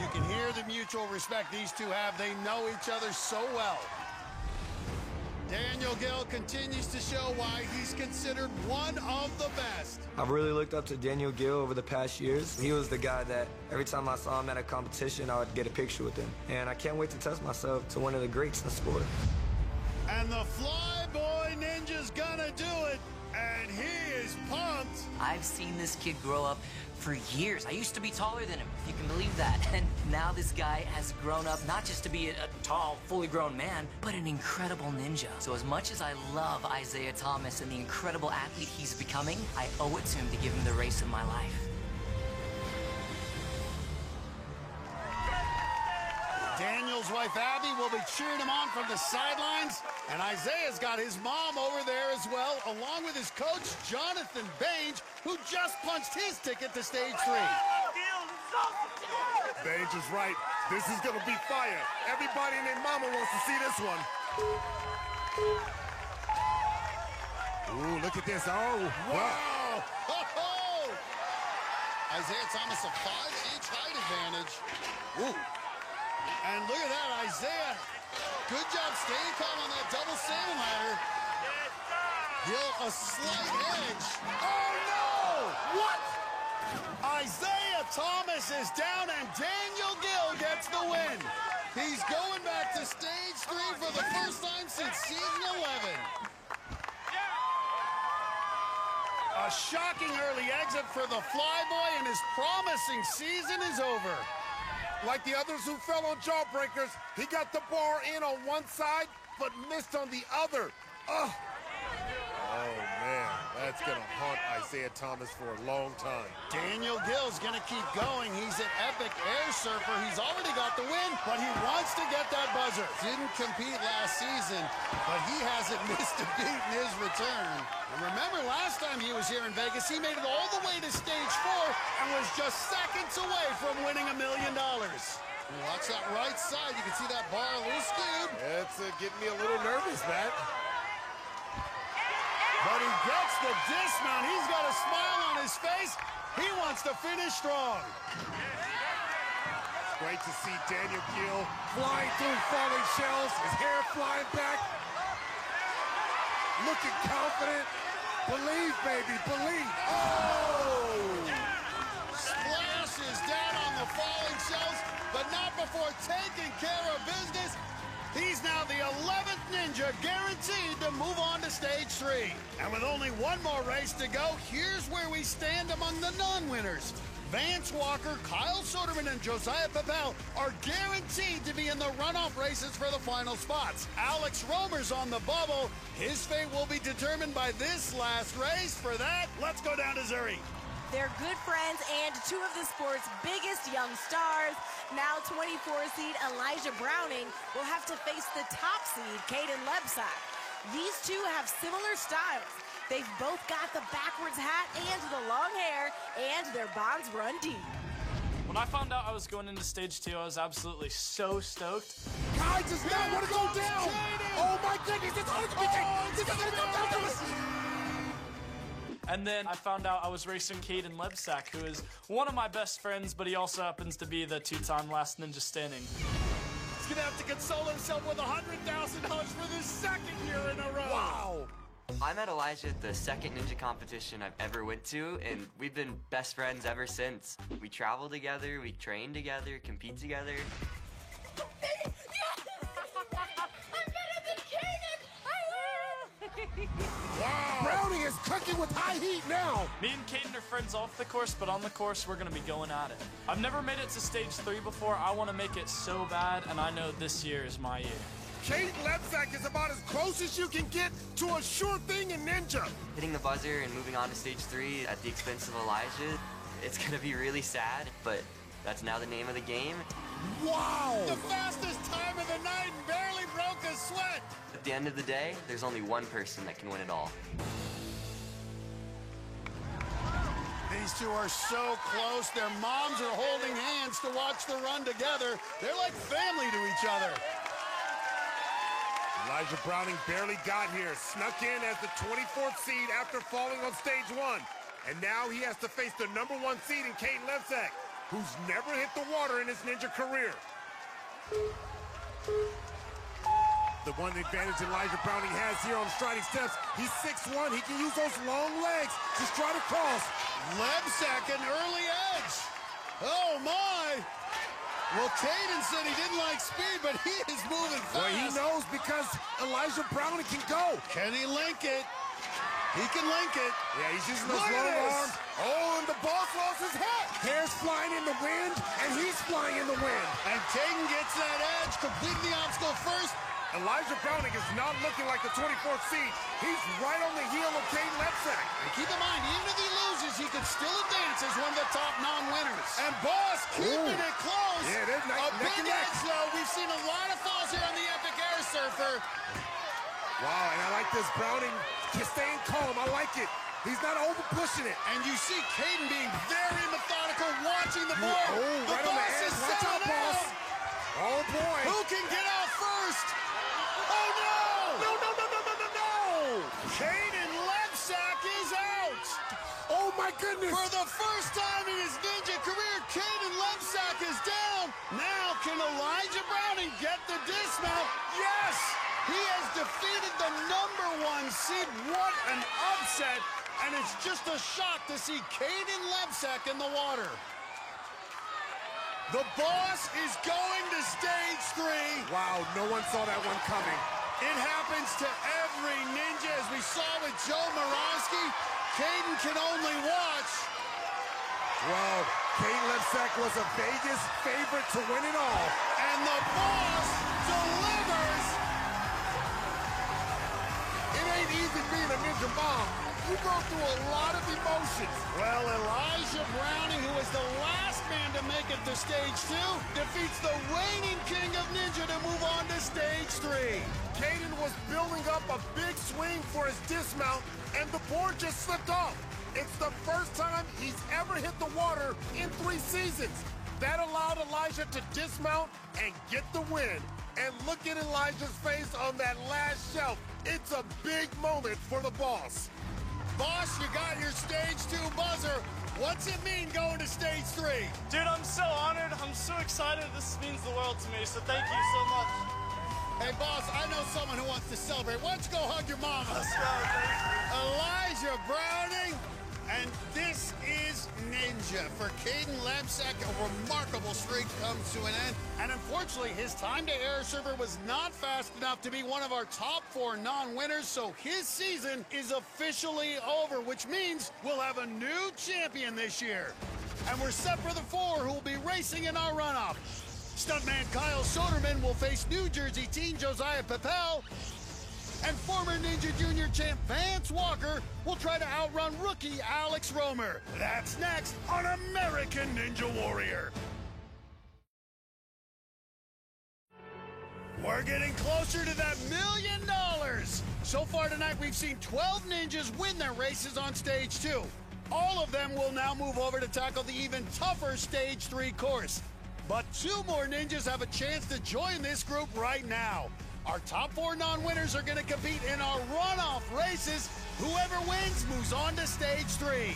You can hear the mutual respect these two have. They know each other so well. Daniel Gill continues to show why he's considered one of the best. I've really looked up to Daniel Gill over the past years. He was the guy that every time I saw him at a competition, I would get a picture with him. And I can't wait to test myself to one of the greats in the sport. And the Flyboy Ninja's gonna do it, and he is pumped. I've seen this kid grow up for years. I used to be taller than him, if you can believe that. And now this guy has grown up not just to be a tall, fully grown man, but an incredible ninja. So as much as I love Isaiah Thomas and the incredible athlete he's becoming, I owe it to him to give him the race of my life. Daniel's wife, Abby, will be cheering him on from the sidelines. And Isaiah's got his mom over there as well, along with his coach, Jonathan Bage, who just punched his ticket to stage 3. Bage is right. This is going to be fire. Everybody and their mama wants to see this one. Ooh, look at this. Oh, wow. Ho-ho! Isaiah Thomas, a 5-inch height advantage. Ooh. And look at that, Isaiah. Good job staying calm on that double salmon ladder. Gill, a slight edge. Oh, no! What? Isaiah Thomas is down, and Daniel Gill gets the win. He's going back to stage 3 for the first time since season 11. A shocking early exit for the Flyboy, and his promising season is over. Like the others who fell on Jawbreakers, he got the bar in on one side, but missed on the other. Oh, man, that's going to haunt Isaiah Thomas for a long time. Daniel Gill's going to keep going. He's an epic air surfer. He's already got the win, but he wants to get that buzzer. Didn't compete last season, but he hasn't missed a beat in his return. And remember, last time he was here in Vegas, he made it all the way to stage 4 and was just seconds away from winning $1 million. Watch that right side. You can see that bar a little skewed. It's getting me a little nervous, Matt. But he gets the dismount. He's got a smile on his face. He wants to finish strong. Great to see Daniel Gill flying through falling shells, his hair flying back. Looking confident. Believe, baby, believe. Oh! Splashes down on the falling shells, but not before taking care of business. He's now the 11th Ninja guaranteed to move on to stage 3. And with only one more race to go, here's where we stand among the non-winners. Vance Walker, Kyle Soderman, and Josiah Papel are guaranteed to be in the runoff races for the final spots. Alex Romer's on the bubble. His fate will be determined by this last race. For that, let's go down to Zurich. They're good friends and two of the sport's biggest young stars. Now 24 seed Elijah Browning will have to face the top seed Caden Lebsack. These two have similar styles. They've both got the backwards hat and the long hair, and their bonds run deep. When I found out I was going into stage 2, I was absolutely so stoked. Kai does not want to go down. Oh my goodness, it's going to be This is going to go down. And then I found out I was racing Caden Lebsack, who is one of my best friends, but he also happens to be the two-time last ninja standing. He's going to have to console himself with $100,000 for the second year in a row. Wow. I met Elijah at the second ninja competition I've ever went to, and we've been best friends ever since. We travel together, we train together, compete together. Wow. Browning is cooking with high heat now. Me and Caden are friends off the course, but on the course, we're going to be going at it. I've never made it to stage 3 before. I want to make it so bad, and I know this year is my year. Caden Lebsack is about as close as you can get to a sure thing in ninja. Hitting the buzzer and moving on to stage 3 at the expense of Elijah, it's going to be really sad, but that's now the name of the game. Wow! The fastest time of the night and barely broke a sweat. At the end of the day, there's only one person that can win it all. These two are so close. Their moms are holding hands to watch the run together. They're like family to each other. Elijah Browning barely got here, snuck in as the 24th seed after falling on stage 1. And now he has to face the #1 seed in Caden Lebsack, who's never hit the water in his ninja career. The one advantage Elijah Browning has here on the striding steps, he's 6'1", he can use those long legs to stride across. Lebsack an early edge. Oh my! Well, Caden said he didn't like speed, but he is moving fast. Well, he knows because Elijah Browning can go. Can he link it? He can link it. Yeah, he's using those long arms. Oh, and the boss lost his hat. Hair's flying in the wind, and he's flying in the wind. And Caden gets that edge, completing the obstacle first. Elijah Browning is not looking like the 24th seed. He's right on the heel of Caden Lebsack. And keep in mind, even if he loses, he could still advance as one of the top non-winners. And Boss keeping it close. Yeah, there's a big edge, though. We've seen a lot of falls here on the Epic Air Surfer. Wow, and I like this Browning staying calm. I like it. He's not over-pushing it. And you see Caden being very methodical, watching the board. Oh, right on the edge. Watch out, Boss. Oh, boy. Who can get out first? Oh, no! No, no, no, no, no, no, no! Caden Lebsack is out! Oh, my goodness! For the first time in his ninja career, Caden Lebsack is down. Now, can Elijah Browning get the dismount? Yes! He has defeated the #1 seed. What an upset! And it's just a shock to see Caden Lebsack in the water. The boss is going to stage 3. Wow, no one saw that one coming. It happens to every ninja, as we saw with Joe Morawski. Caden can only watch. Well, Caden Lebsack was a Vegas favorite to win it all. And the boss delivers. It ain't easy being a ninja mom. You go through a lot of emotions. Well, Elijah Browning, who was the last man to make it to stage 2, defeats the reigning king of ninja to move on to stage 3. Caden was building up a big swing for his dismount, and the board just slipped off. It's the first time he's ever hit the water in 3 seasons. That allowed Elijah to dismount and get the win. And look at Elijah's face on that last shelf. It's a big moment for the boss. Boss, you got your stage 2 buzzer. What's it mean going to stage 3? Dude, I'm so honored. I'm so excited. This means the world to me, so thank you so much. Hey, boss, I know someone who wants to celebrate. Why don't you go hug your mama? Let's go. Elijah Browning. And this is Ninja. For Caden Lebsack, a remarkable streak comes to an end. And unfortunately, his time to air server was not fast enough to be one of our top 4 non-winners, so his season is officially over, which means we'll have a new champion this year. And we're set for the 4 who will be racing in our runoff. Stuntman Kyle Soderman will face New Jersey teen Josiah Papel, and former Ninja Junior champ Vance Walker will try to outrun rookie Alex Romer. That's next on American Ninja Warrior. We're getting closer to that $1 million. So far tonight, we've seen 12 ninjas win their races on stage 2. All of them will now move over to tackle the even tougher stage 3 course. But 2 more ninjas have a chance to join this group right now. Our top 4 non-winners are going to compete in our runoff races. Whoever wins moves on to stage 3.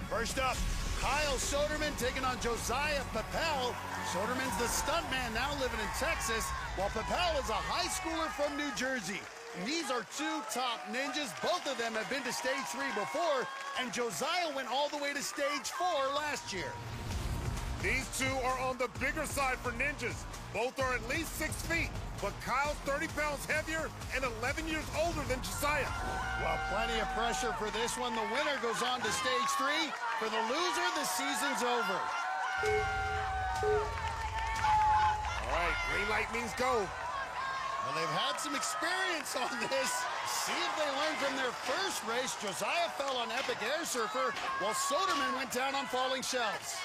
First up, Kyle Soderman taking on Josiah Papel. Soderman's the stuntman now living in Texas, while Papel is a high schooler from New Jersey. And these are 2 top ninjas. Both of them have been to stage 3 before, and Josiah went all the way to stage 4 last year. These 2 are on the bigger side for ninjas. Both are at least 6 feet, but Kyle's 30 pounds heavier and 11 years older than Josiah. Well, plenty of pressure for this one. The winner goes on to stage 3. For the loser, the season's over. All right, green light means go. Well, they've had some experience on this. See if they learn from their first race. Josiah fell on Epic Air Surfer, while Soderman went down on falling shelves.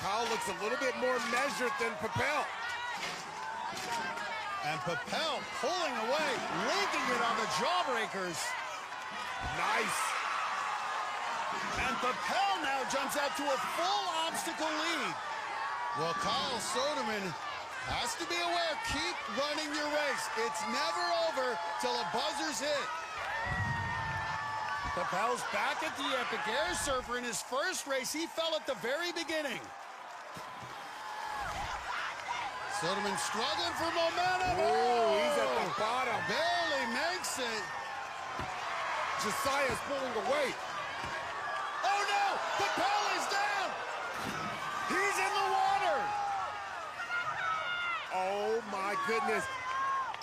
Kyle looks a little bit more measured than Papel. And Papel pulling away, linking it on the Jawbreakers. Nice. And Papel now jumps out to a full obstacle lead. Well, Kyle Soderman has to be aware, keep running your race. It's never over till a buzzer's hit. Papel's back at the Epic Air Surfer. In his first race, he fell at the very beginning. Soderman struggling for momentum. Oh, he's at the bottom. Barely makes it. Josiah's pulling away. Oh, no! Papel is down! He's in the water! Oh, my goodness.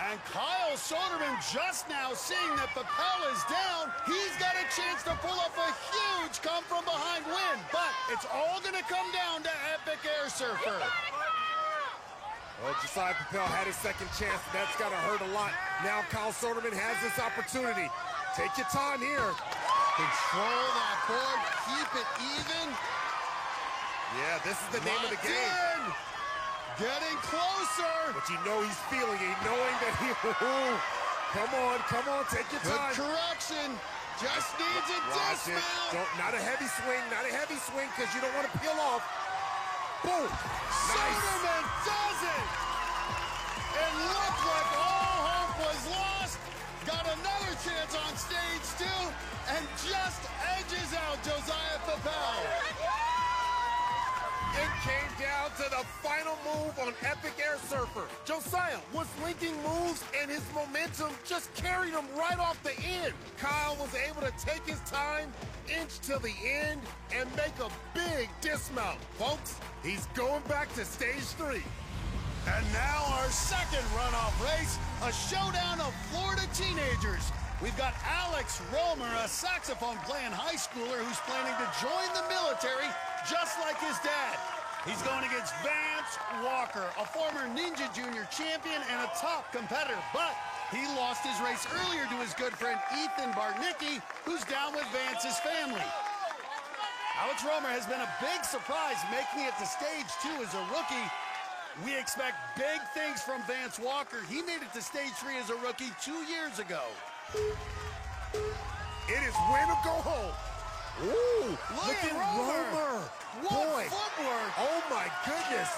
And Kyle Soderman just now seeing that Papel is down. He's got a chance to pull off a huge come-from-behind win. But it's all going to come down to Epic Air Surfer. Well, Josiah Papel had his second chance. That's got to hurt a lot. Now Kyle Soderman has this opportunity. Take your time here. Control that board. Keep it even. Yeah, this is the name of the game. Getting closer. But you know he's feeling it, knowing that he... Come on, take your time. Good correction. Just needs a dismount. Not a heavy swing, because you don't want to peel off. Boom! Soderman does it! It looked like all hope was lost. Got another chance on stage 2 and just edges out Josiah Papel. It came down to the final move on Epic Air Surfer. Josiah was linking moves and his momentum just carried him right off the end. Kyle was able to take his time, inch to the end, and make a big dismount. Folks, he's going back to stage 3. And now our second runoff race, a showdown of Florida teenagers. We've got Alex Romer, a saxophone-playing high schooler who's planning to join the military just like his dad. He's going against Vance Walker, a former Ninja Junior champion and a top competitor, but he lost his race earlier to his good friend Ethan Bartnicki, who's down with Vance's family. Alex Romer has been a big surprise, making it to stage 2 as a rookie. We expect big things from Vance Walker. He made it to stage 3 as a rookie 2 years ago. It is win or go home. Ooh, look at Romer. What Boy. footwork. Oh, my goodness.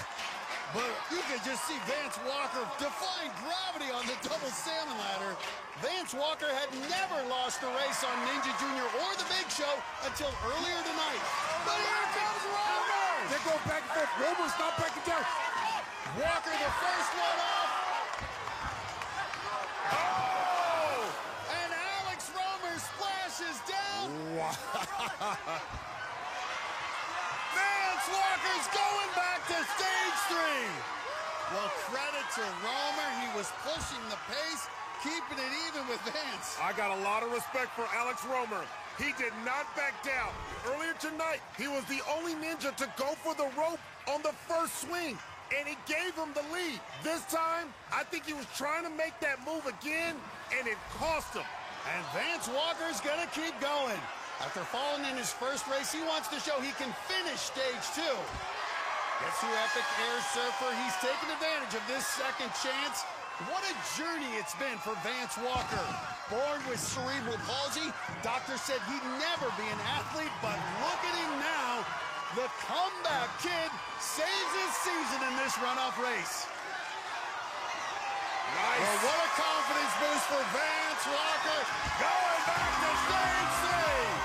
But you can just see Vance Walker defying gravity on the double salmon ladder. Vance Walker had never lost a race on Ninja Jr. or the Big Show until earlier tonight. But here comes Romer! They're going back and forth. Romer's not backing down. Walker the first one off. Oh! And Alex Romer splashes down. Wow. Vance Walker's going back to stage 3. Well, credit to Romer. He was pushing the pace, keeping it even with Vance. I got a lot of respect for Alex Romer. He did not back down. Earlier tonight, he was the only ninja to go for the rope on the first swing, and he gave him the lead. This time, I think he was trying to make that move again, and it cost him. And Vance Walker's gonna keep going. After falling in his first race, he wants to show he can finish stage 2. Gets through Epic Air Surfer. He's taken advantage of this second chance. What a journey it's been for Vance Walker. Born with cerebral palsy, doctor said he'd never be an athlete, but look at him now. The comeback kid saves his season in this runoff race. Nice. Well, what a confidence boost for Vance Walker. Going back to stage 3.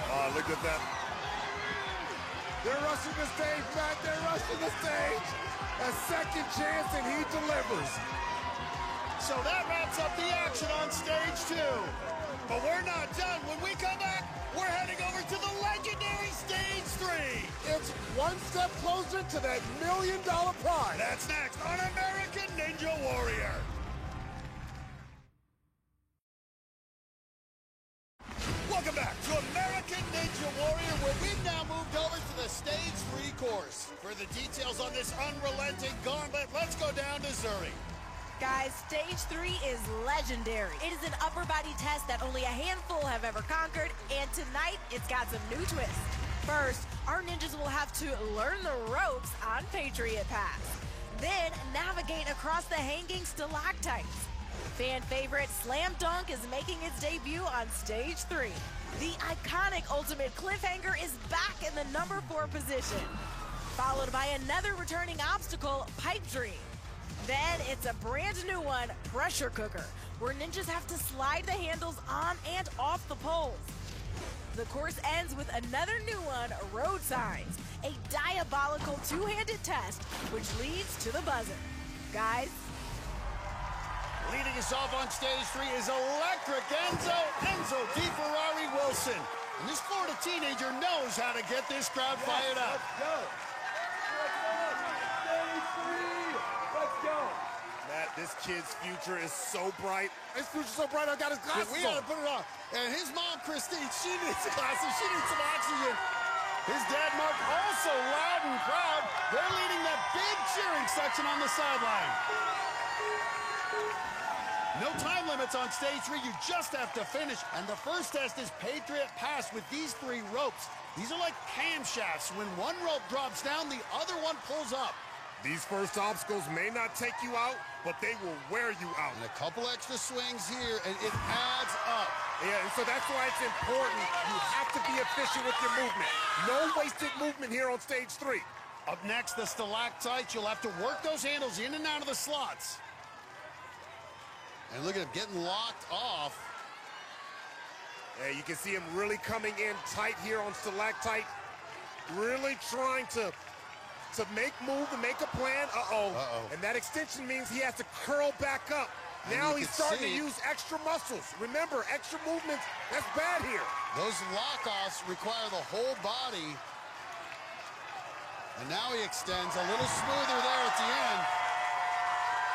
Oh, look at that. They're rushing the stage, Matt. They're rushing the stage. A second chance, and he delivers. So that wraps up the action on stage 2. But we're not done. When we come back, we're heading over to the legendary stage 3. It's one step closer to that $1 million prize. That's next on American Ninja Warrior. Welcome back to American Ninja Warrior, where we've now moved over to the stage 3 course. For the details on this unrelenting gauntlet, let's go down to Zuri. Guys, stage 3 is legendary. It is an upper body test that only a handful have ever conquered, and tonight it's got some new twists. First, our ninjas will have to learn the ropes on Patriot Pass, then navigate across the hanging stalactites. Fan favorite Slam Dunk is making its debut on stage 3. The iconic Ultimate Cliffhanger is back in the number 4 position, followed by another returning obstacle, Pipe Dream. Then it's a brand new one, Pressure Cooker, where ninjas have to slide the handles on and off the poles. The course ends with another new one, Road Signs, a diabolical two-handed test which leads to the buzzer. Guys, leading us off on stage 3 is Electric Enzo DeFerrari Wilson. And this Florida teenager knows how to get this crowd fired up. Let's go. Let's go. Matt, this kid's future is so bright. His future's so bright, I got his glasses We gotta put it on. And his mom, Christine, she needs glasses. She needs some oxygen. His dad, Mark, also loud and proud. They're leading that big cheering section on the sideline. No time limits on stage 3. You just have to finish. And the first test is Patriot Pass with these 3 ropes. These are like camshafts. When one rope drops down, the other one pulls up. These first obstacles may not take you out, but they will wear you out. And a couple extra swings here, and it adds up. Yeah, and so that's why it's important. You have to be efficient with your movement. No wasted movement here on stage 3. Up next, the stalactites. You'll have to work those handles in and out of the slots. And look at him getting locked off. Yeah, you can see him really coming in tight here on stalactite. Really trying to make move, to make a plan. And that extension means he has to curl back up. And now he's starting to use extra muscles. Remember, extra movements, that's bad here. Those lock-offs require the whole body. And now he extends a little smoother there at the end.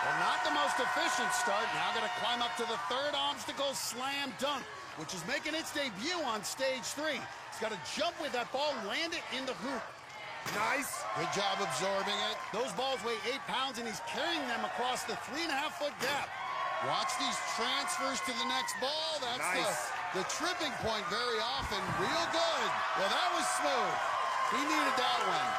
Well, not the most efficient start. Now going to climb up to the third obstacle, Slam Dunk, which is making its debut on stage 3. He's got to jump with that ball, land it in the hoop. Nice. Good job absorbing it. Those balls weigh 8 pounds, and he's carrying them across the 3.5-foot gap. Watch these transfers to the next ball. That's nice. the tripping point very often. Real good. Well, that was smooth. He needed that one.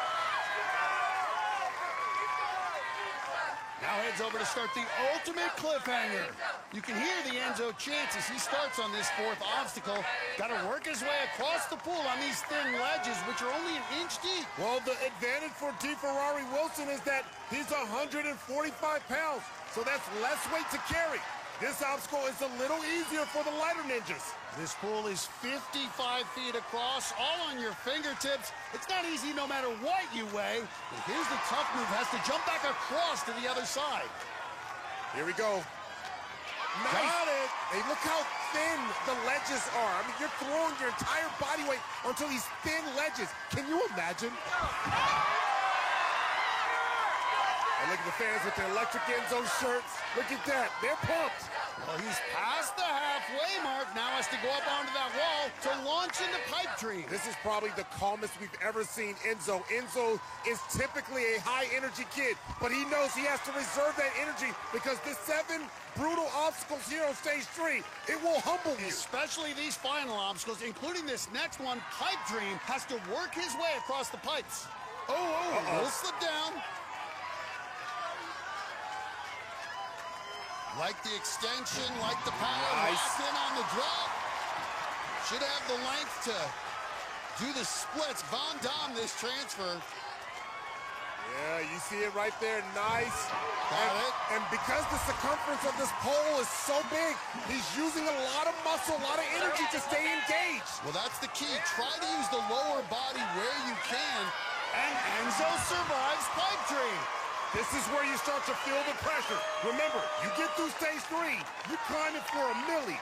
Now heads over to start the Ultimate Cliffhanger. You can hear the Enzo chants as he starts on this fourth obstacle. Got to work his way across the pool on these thin ledges, which are only an inch deep. Well, the advantage for DeFerrari Wilson is that he's 145 pounds, so that's less weight to carry. This obstacle is a little easier for the lighter ninjas. This pool is 55 feet across, all on your fingertips. It's not easy no matter what you weigh. And here's the tough move, has to jump back across to the other side. Here we go. Nice. Got it. Hey, look how thin the ledges are. I mean, you're throwing your entire body weight onto these thin ledges. Can you imagine? And look at the fans with their electric Enzo shirts. Look at that. They're pumped. Well, he's past the halfway mark. Now has to go up onto that wall to launch into Pipe Dream. This is probably the calmest we've ever seen Enzo. Enzo is typically a high-energy kid, but he knows he has to reserve that energy because the 7 brutal obstacles here on stage 3, it will humble you. Especially these final obstacles, including this next one. Pipe Dream has to work his way across the pipes. He'll slip down. Like the extension, like the power, locked in on the drop. Should have the length to do the splits. Von Dam, this transfer. Yeah, you see it right there. Nice. And because the circumference of this pole is so big, he's using a lot of muscle, a lot of energy to stay engaged. Well, that's the key. Try to use the lower body where you can. And Enzo survives Pipe Dream. This is where you start to feel the pressure. Remember, you get through stage 3, you're climbing for $1 million.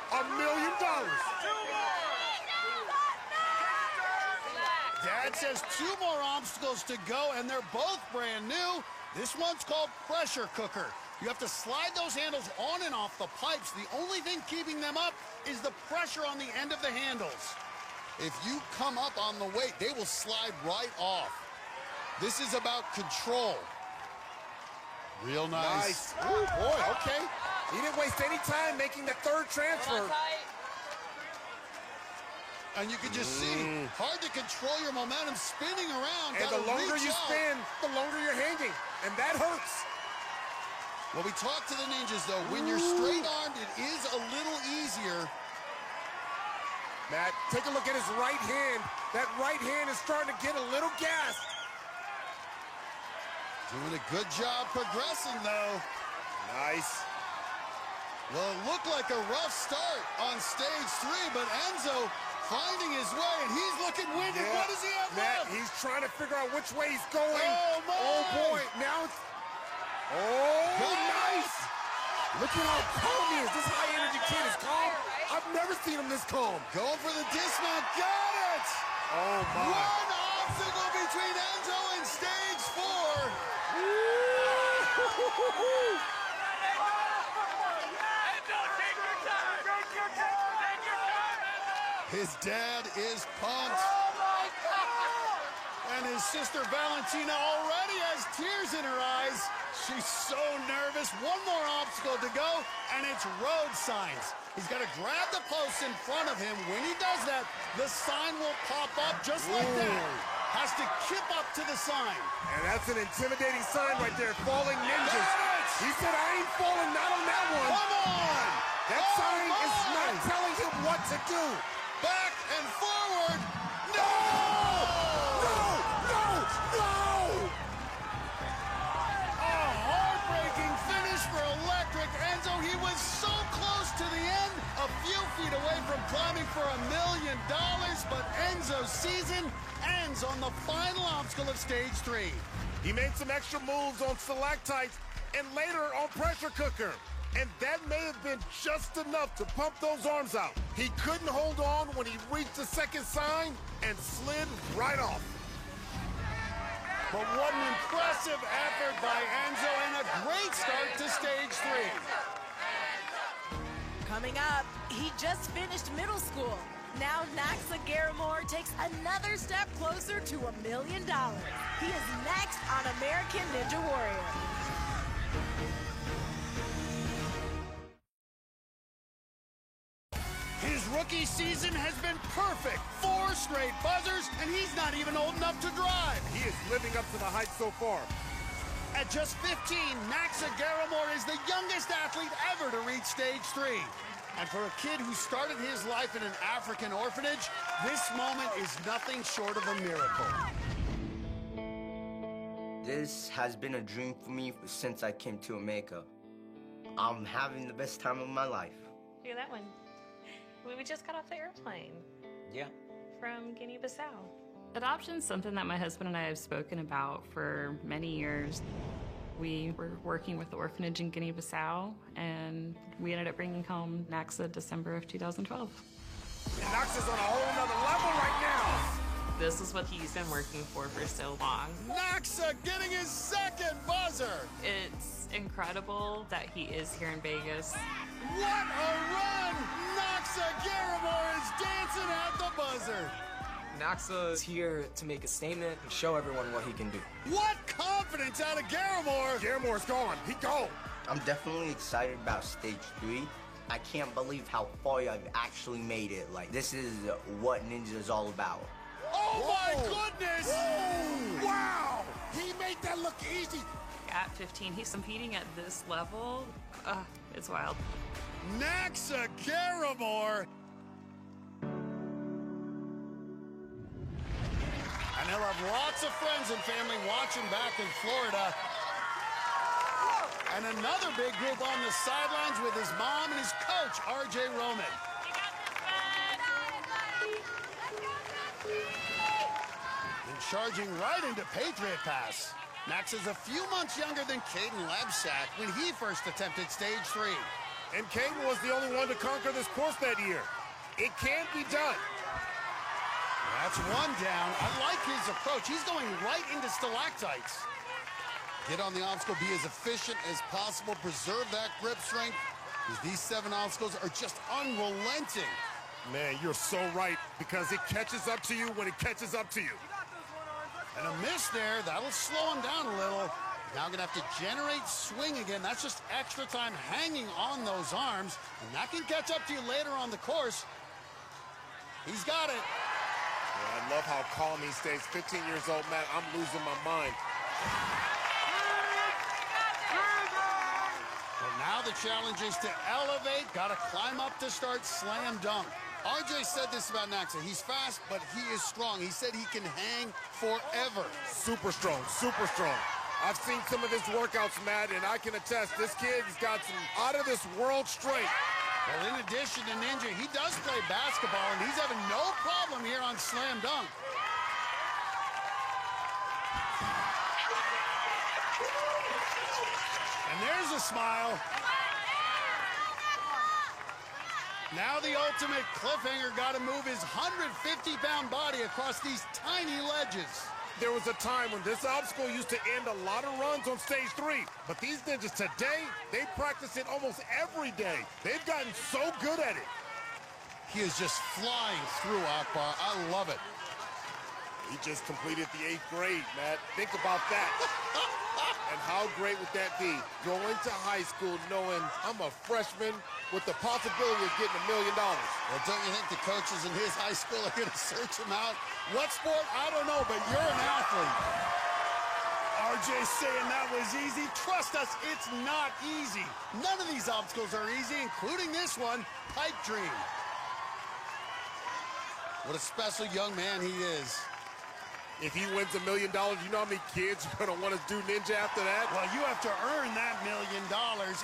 Dad says 2 more obstacles to go, and they're both brand new. This one's called Pressure Cooker. You have to slide those handles on and off the pipes. The only thing keeping them up is the pressure on the end of the handles. If you come up on the weight, they will slide right off. This is about control. Real nice. Oh, boy, okay. He didn't waste any time making the 3rd transfer. And you can just see, hard to control your momentum spinning around. And the longer you spin, the longer you're hanging. And that hurts. Well, we talked to the ninjas, though. When you're straight-armed, it is a little easier. Matt, take a look at his right hand. That right hand is starting to get a little gassed. Doing a good job progressing, though. Nice. Well, it looked like a rough start on stage 3, but Enzo finding his way, and he's looking winded. Yeah. What does he have Matt, left? he's trying to figure out which way he's going. Oh, my. Oh, boy. Now it's... Oh, nice. Look at how calm he is. This high-energy kid is calm. I've never seen him this calm. Going for the dismount. Got it! Oh, my. One obstacle between Enzo and stage 4. His dad is pumped. Oh my God! And his sister Valentina already has tears in her eyes. She's so nervous. One more obstacle to go, and it's road signs. He's got to grab the posts in front of him. When he does that, the sign will pop up just like that. Has to kip up to the sign. And that's an intimidating sign right there. Falling ninjas. He said, I ain't falling, not on that one. Come on! That sign is not telling him what to do. Back and forward. No! No! No! No! A heartbreaking finish for Electric Enzo. He was so close to the end, a few feet away from climbing for $1 million, but Enzo's season ends on the final obstacle of stage 3. He made some extra moves on stalactites and later on Pressure Cooker. And that may have been just enough to pump those arms out. He couldn't hold on when he reached the second sign and slid right off. But what an impressive effort by Enzo and a great start to stage 3. Coming up, he just finished middle school. Now Naxa Garamore takes another step closer to $1 million. He is next on American Ninja Warrior. His rookie season has been perfect. 4 straight buzzers, and he's not even old enough to drive. He is living up to the hype so far. At just 15, Naxa Garamore is the youngest athlete ever to reach stage 3. And for a kid who started his life in an African orphanage, this moment is nothing short of a miracle. This has been a dream for me since I came to America. I'm having the best time of my life. Look at that one. We just got off the airplane. Yeah. From Guinea-Bissau. Adoption's something that my husband and I have spoken about for many years. We were working with the orphanage in Guinea-Bissau, and we ended up bringing home Naxa December of 2012. And Naxa's on a whole nother level right now. This is what he's been working for so long. Naxa getting his second buzzer. It's incredible that he is here in Vegas. What a run! Naxa Garamore is dancing at the buzzer. Naxa is here to make a statement and show everyone what he can do. What confidence out of Garamore! Garamore's gone. He gone. I'm definitely excited about stage 3. I can't believe how far I've actually made it. Like, this is what Ninja is all about. Oh my goodness! Whoa. Wow! He made that look easy. At 15, he's competing at this level. It's wild. Naxa Garamore. And he'll have lots of friends and family watching back in Florida. And another big group on the sidelines with his mom and his coach, R.J. Roman. And charging right into Patriot Pass. Naxa's a few months younger than Caden Lebsack when he first attempted stage 3. And Caden was the only one to conquer this course that year. It can be done. That's one down. I like his approach. He's going right into stalactites. Get on the obstacle, be as efficient as possible, preserve that grip strength, because these 7 obstacles are just unrelenting. Man, you're so right, because it catches up to you when it catches up to you. And a miss there, that'll slow him down a little. Now gonna have to generate swing again. That's just extra time hanging on those arms, and that can catch up to you later on the course. He's got it. Yeah, I love how calm he stays. 15 years old, Matt, I'm losing my mind. Well, now the challenge is to elevate. Got to climb up to start slam dunk. RJ said this about Naxa. He's fast, but he is strong. He said he can hang forever. Super strong, super strong. I've seen some of his workouts, Matt, and I can attest this kid's got some out-of-this-world strength. Well, in addition to Ninja, he does play basketball, and he's having no problem here on slam dunk. And there's a smile. Now the ultimate cliffhanger, got to move his 150-pound body across these tiny ledges. There was a time when this obstacle used to end a lot of runs on stage 3. But these ninjas today, they practice it almost every day. They've gotten so good at it. He is just flying through, Akbar. I love it. He just completed the 8th grade, Matt. Think about that. And how great would that be? Going to high school knowing I'm a freshman with the possibility of getting $1 million. Well, don't you think the coaches in his high school are going to search him out? What sport? I don't know, but you're an athlete. RJ saying that was easy. Trust us, it's not easy. None of these obstacles are easy, including this one, Pipe Dream. What a special young man he is. If he wins $1 million, you know how many kids are going to want to do Ninja after that? Well, you have to earn that $1 million.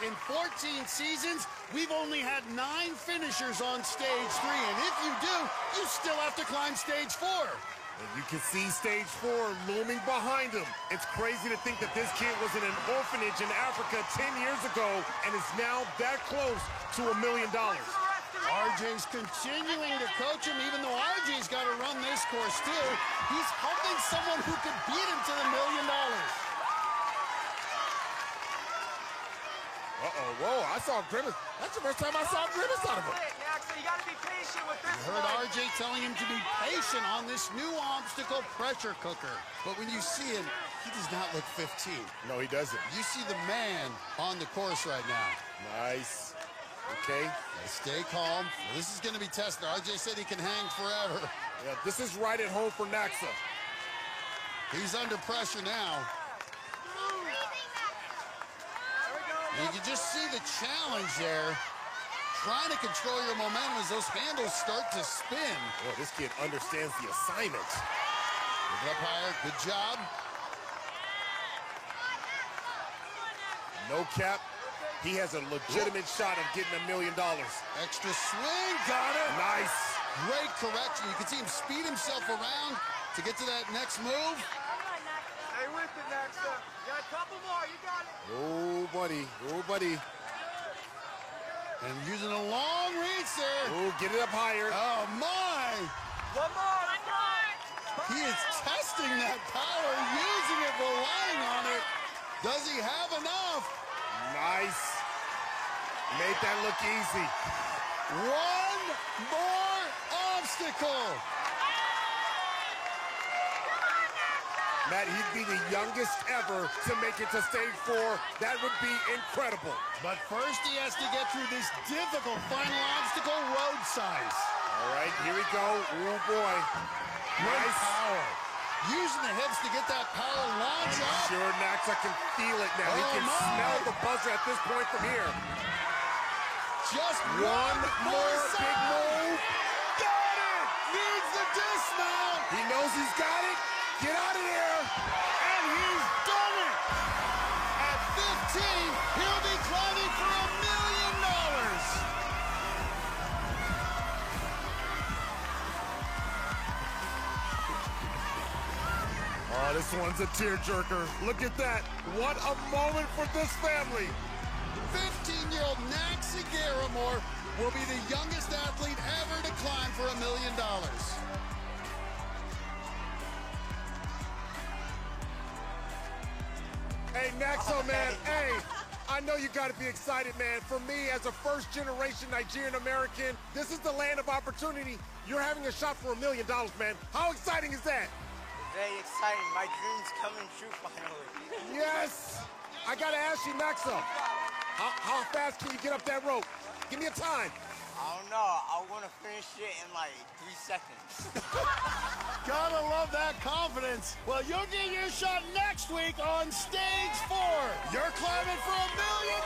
In 14 seasons, we've only had 9 finishers on stage 3. And if you do, you still have to climb stage 4. And you can see stage 4 looming behind him. It's crazy to think that this kid was in an orphanage in Africa 10 years ago and is now that close to $1 million. RJ's continuing to coach him, even though RJ's got to run this course too. He's helping someone who could beat him to the $1 million. Uh-oh, whoa, I saw Grimace. That's the first time I saw Grimace out of him. You gotta be patient with this. You heard RJ telling him to be patient on this new obstacle pressure cooker. But when you see him, he does not look 15. No, he doesn't. You see the man on the course right now. Nice. Okay. Stay calm. Well, this is going to be tested. RJ said he can hang forever. Yeah, this is right at home for Naxa. He's under pressure now. You can just see the challenge there. Trying to control your momentum as those handles start to spin. Boy, this kid understands the assignment. Pick it up higher. Good job. No cap. He has a legitimate shot of getting $1 million. Extra swing. Got it. Nice. Great correction. You can see him speed himself around to get to that next move. Stay with it, Naxa. You got a couple more. You got it. Oh, buddy. Oh, buddy. And using a long reach there. Oh, get it up higher. Oh, my. One more. He is testing that power, using it, relying on it. Does he have enough? Nice. Made that look easy. One more obstacle. Matt, he'd be the youngest ever to make it to stage 4. That would be incredible. But first he has to get through this difficult final obstacle, road size. All right, here we go. Oh, boy. Nice power. Using the hips to get that power launch up. Sure, Naxa can feel it now. He can smell the buzzer at this point from here. Just one more big move. Got it! Needs the dismount. He knows he's got it. Get out of there. And he's done it. At 15, he'll be climbing for $1 million. Oh, this one's a tearjerker. Look at that. What a moment for this family. 15-year-old Naxa Garamore will be the youngest athlete ever to climb for $1 million. Hey, Naxo, man, hey, I know you got to be excited, man. For me, as a first-generation Nigerian-American, this is the land of opportunity. You're having a shot for $1 million, man. How exciting is that? Very exciting. My dream's coming true finally. Yes! I got to ask you, Naxo, how fast can you get up that rope? Give me a time. I don't know. I want to finish it in like 3 seconds. Gotta love that confidence. Well, you'll get your shot next week on stage 4. You're climbing for $1 million.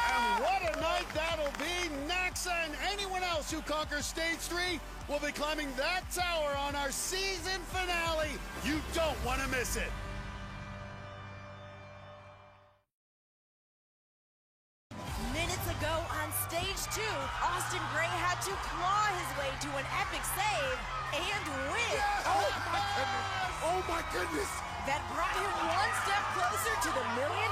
And what a night that'll be. Naxa and anyone else who conquers stage 3 will be climbing that tower on our season finale. You don't want to miss it. Minutes ago on stage 2, Austin Gray had to claw his way to an epic save and win. Yes! Oh, my goodness. Oh, my goodness. That brought him one step closer to the $1 million.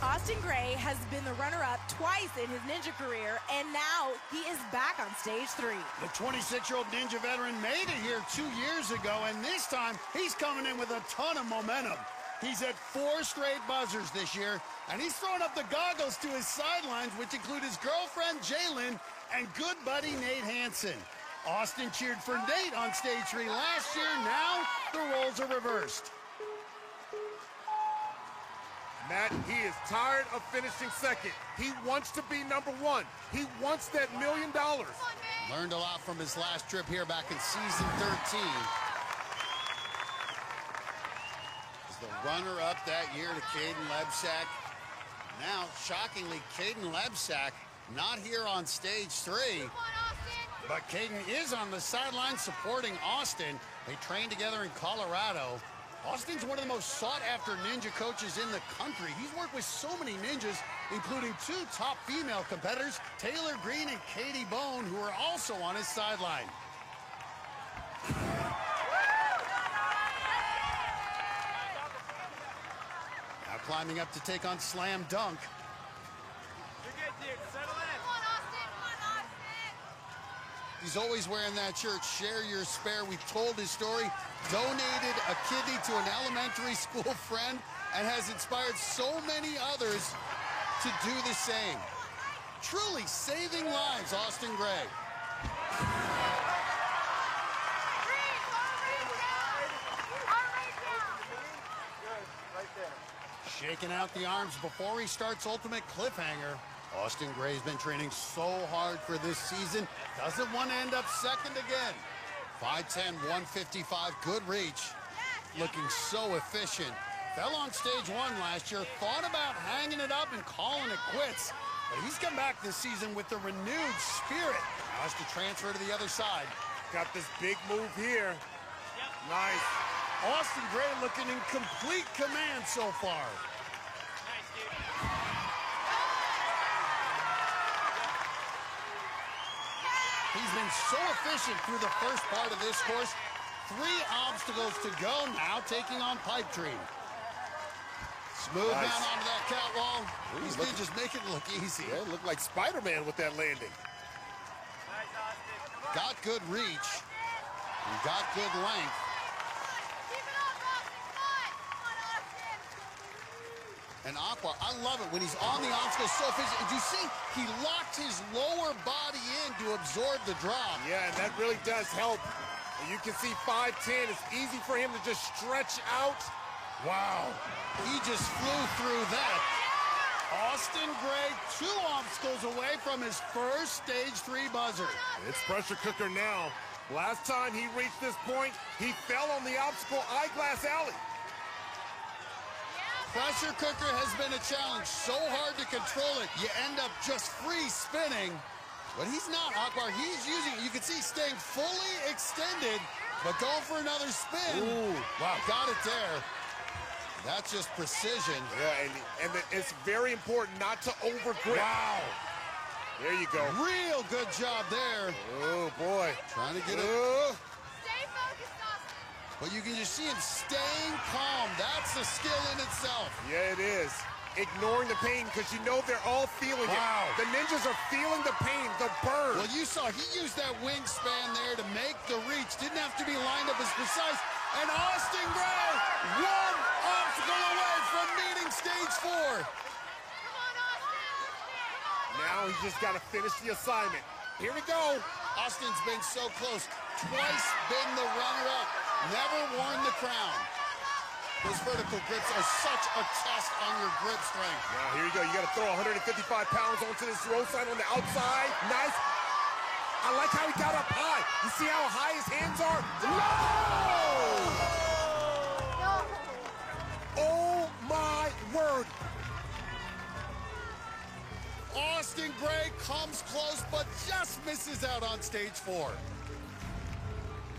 Austin Gray has been the runner-up twice in his ninja career, and now he is back on stage 3. The 26-year-old ninja veteran made it here 2 years ago, and this time he's coming in with a ton of momentum. He's had 4 straight buzzers this year, and he's throwing up the goggles to his sidelines, which include his girlfriend, Jalen, and good buddy, Nate Hansen. Austin cheered for Nate on stage 3 last year. Now the roles are reversed. Matt, he is tired of finishing second. He wants to be #1. He wants that $1 million. Learned a lot from his last trip here back in season 13. The runner-up that year to Caden Lebsack. Now, shockingly, Caden Lebsack not here on stage 3. But Caden is on the sideline supporting Austin. They trained together in Colorado. Austin's one of the most sought-after ninja coaches in the country. He's worked with so many ninjas, including 2 top female competitors, Taylor Green and Katie Bone, who are also on his sideline. Now climbing up to take on Slam Dunk. He's always wearing that shirt, Share Your Spare. We told his story, donated a kidney to an elementary school friend, and has inspired so many others to do the same. Truly saving lives, Austin Gray. Shaking out the arms before he starts Ultimate Cliffhanger. Austin Gray's been training so hard for this season. Doesn't want to end up second again. 5'10", 155, good reach. Looking so efficient. Fell on stage 1 last year, thought about hanging it up and calling it quits. But he's come back this season with a renewed spirit. Now has to transfer to the other side. Got this big move here. Nice. Austin Gray looking in complete command so far. He's been so efficient through the first part of this course. 3 obstacles to go, now taking on Pipe Dream. Smooth down onto that catwall. These ninjas make it look easy. Yeah, it looked like Spider-Man with that landing. Got good reach and got good length. And Aqua, I love it when he's on the obstacle, so efficient. And you see, he locked his lower body in to absorb the drop. Yeah, and that really does help. And you can see 5'10", it's easy for him to just stretch out. Wow, he just flew through that. Austin Gray, 2 obstacles away from his first stage 3 buzzer. It's pressure cooker now. Last time he reached this point, he fell on the obstacle Eyeglass Alley. Pressure cooker has been a challenge. So hard to control it. You end up just free spinning. But he's not, Akbar. He's using it. You can see staying fully extended, but going for another spin. Ooh. Wow, got it there. That's just precision. Yeah, and it's very important not to overgrip. Wow. There you go. Real good job there. Oh, boy. Trying to get it. Stay focused, Austin. But you can just see him staying calm. That's a skill in itself. Yeah, it is. Ignoring the pain, because you know they're all feeling it. The ninjas are feeling the pain, the burn. Well, you saw he used that wingspan there to make the reach. Didn't have to be lined up as precise. And Austin Gray, 1 obstacle away from meeting stage 4. Now he's just got to finish the assignment. Here we go. Austin's been so close. Twice been the runner-up. Never worn the crown. Those vertical grips are such a test on your grip strength. Now, here you go. You got to throw 155 pounds onto this road sign on the outside. Nice. I like how he got up high. You see how high his hands are? No! Oh, my word. Austin Gray comes close, but just misses out on stage 4.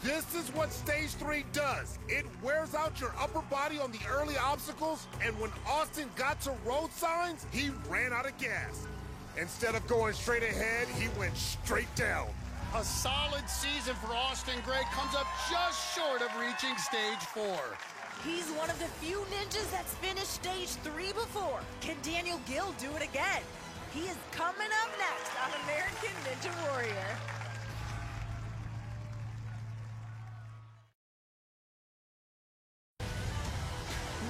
This is what stage 3 does. It wears out your upper body on the early obstacles, and when Austin got to road signs, he ran out of gas. Instead of going straight ahead, he went straight down. A solid season for Austin Gray comes up just short of reaching stage 4. He's one of the few ninjas that's finished stage 3 before. Can Daniel Gill do it again? He is coming up next on American Ninja Warrior.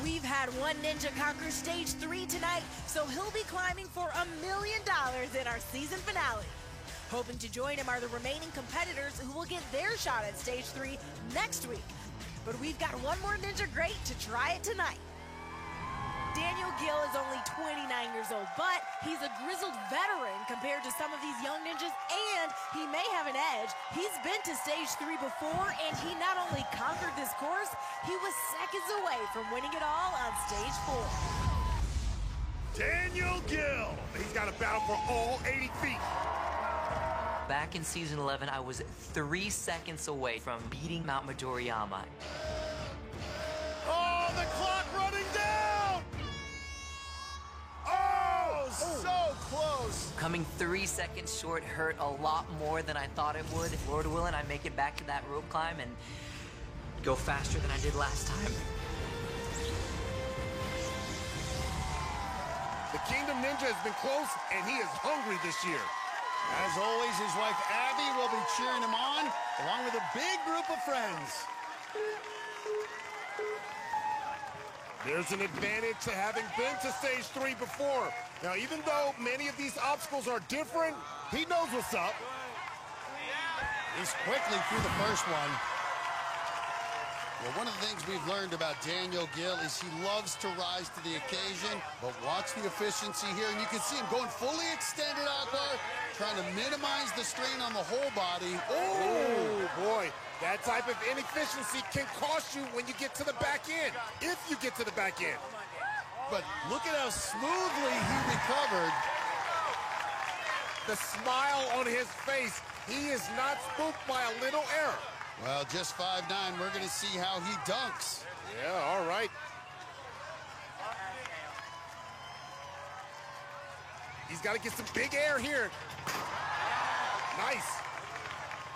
We've had one ninja conquer stage 3 tonight, so he'll be climbing for $1 million in our season finale. Hoping to join him are the remaining competitors who will get their shot at stage 3 next week. But we've got one more ninja great to try it tonight. Daniel Gill is only 29 years old, but he's a grizzled veteran compared to some of these young ninjas, and he may have an edge. He's been to stage 3 before, and he not only conquered this course, he was seconds away from winning it all on stage 4. Daniel Gill. He's got to battle for all 80 feet. Back in season 11, I was 3 seconds away from beating Mount Midoriyama. Oh, the clock running down! Oh, so close. Coming 3 seconds short hurt a lot more than I thought it would. Lord willing, I make it back to that rope climb and go faster than I did last time. The Kingdom Ninja has been close, and he is hungry this year. As always, his wife Abby will be cheering him on, along with a big group of friends. There's an advantage to having been to stage 3 before. Now, even though many of these obstacles are different, he knows what's up. He's quickly through the first one. Well, one of the things we've learned about Daniel Gill is he loves to rise to the occasion, but watch the efficiency here, and you can see him going fully extended, Akbar, trying to minimize the strain on the whole body. Oh, boy. That type of inefficiency can cost you when you get to the back end, if you get to the back end. But look at how smoothly he recovered. The smile on his face. He is not spooked by a little error. Well, just 5'9". We're going to see how he dunks. Yeah, all right. He's got to get some big air here. Nice.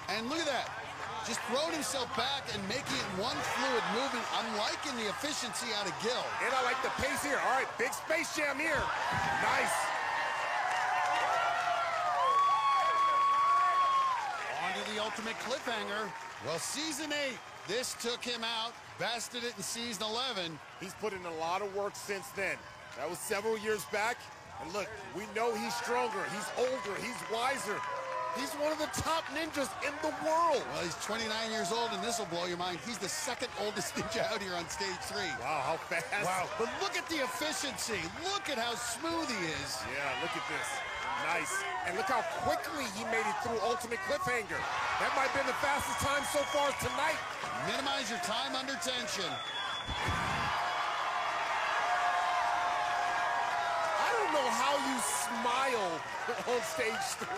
And look at that. Just throwing himself back and making it one fluid movement. I'm liking the efficiency out of Gill. And I like the pace here. All right, big Space Jam here. Nice. On to the ultimate cliffhanger. Well, season 8, this took him out. Bested it in season 11. He's put in a lot of work since then. That was several years back. And look, we know he's stronger, he's older, he's wiser. He's one of the top ninjas in the world. Well, he's 29 years old, and this will blow your mind. He's the second oldest ninja out here on stage 3. Wow, how fast. Wow. But look at the efficiency. Look at how smooth he is. Yeah, look at this. Nice. And look how quickly he made it through Ultimate Cliffhanger. That might have been the fastest time so far tonight. Minimize your time under tension. I don't know how you smile on stage 3.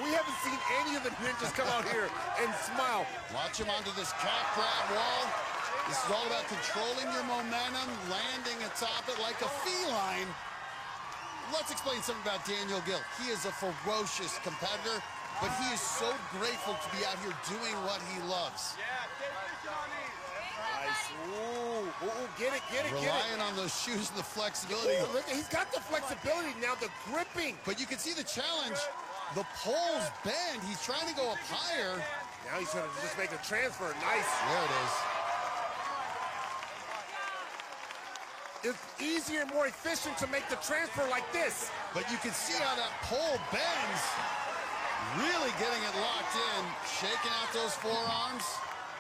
We haven't seen any of the ninjas come out here and smile. Watch him onto this calf grab wall. This is all about controlling your momentum, landing atop it like a feline. Let's explain something about Daniel Gill. He is a ferocious competitor, but he is so grateful to be out here doing what he loves. Nice. Ooh, get it. Relying on those shoes and the flexibility. Ooh, look, he's got the flexibility now, the gripping. But you can see the challenge. The poles bend. He's trying to go up higher. Now he's going to just make a transfer. Nice. There it is. It's easier and more efficient to make the transfer like this. But you can see how that pole bends. Really getting it locked in. Shaking out those forearms.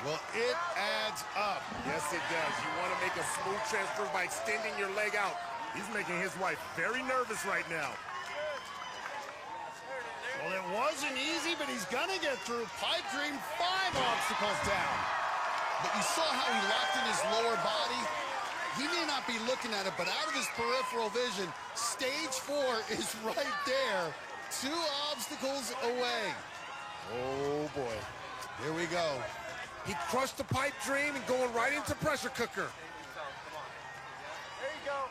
Well, it adds up. Yes, it does. You want to make a smooth transfer by extending your leg out. He's making his wife very nervous right now. Well, it wasn't easy, but he's going to get through. Pipe Dream, 5 obstacles down. But you saw how he locked in his lower body. He may not be looking at it, but out of his peripheral vision, stage 4 is right there. 2 obstacles away. Oh, boy. Here we go. He crushed the Pipe Dream and going right into pressure cooker. There you go.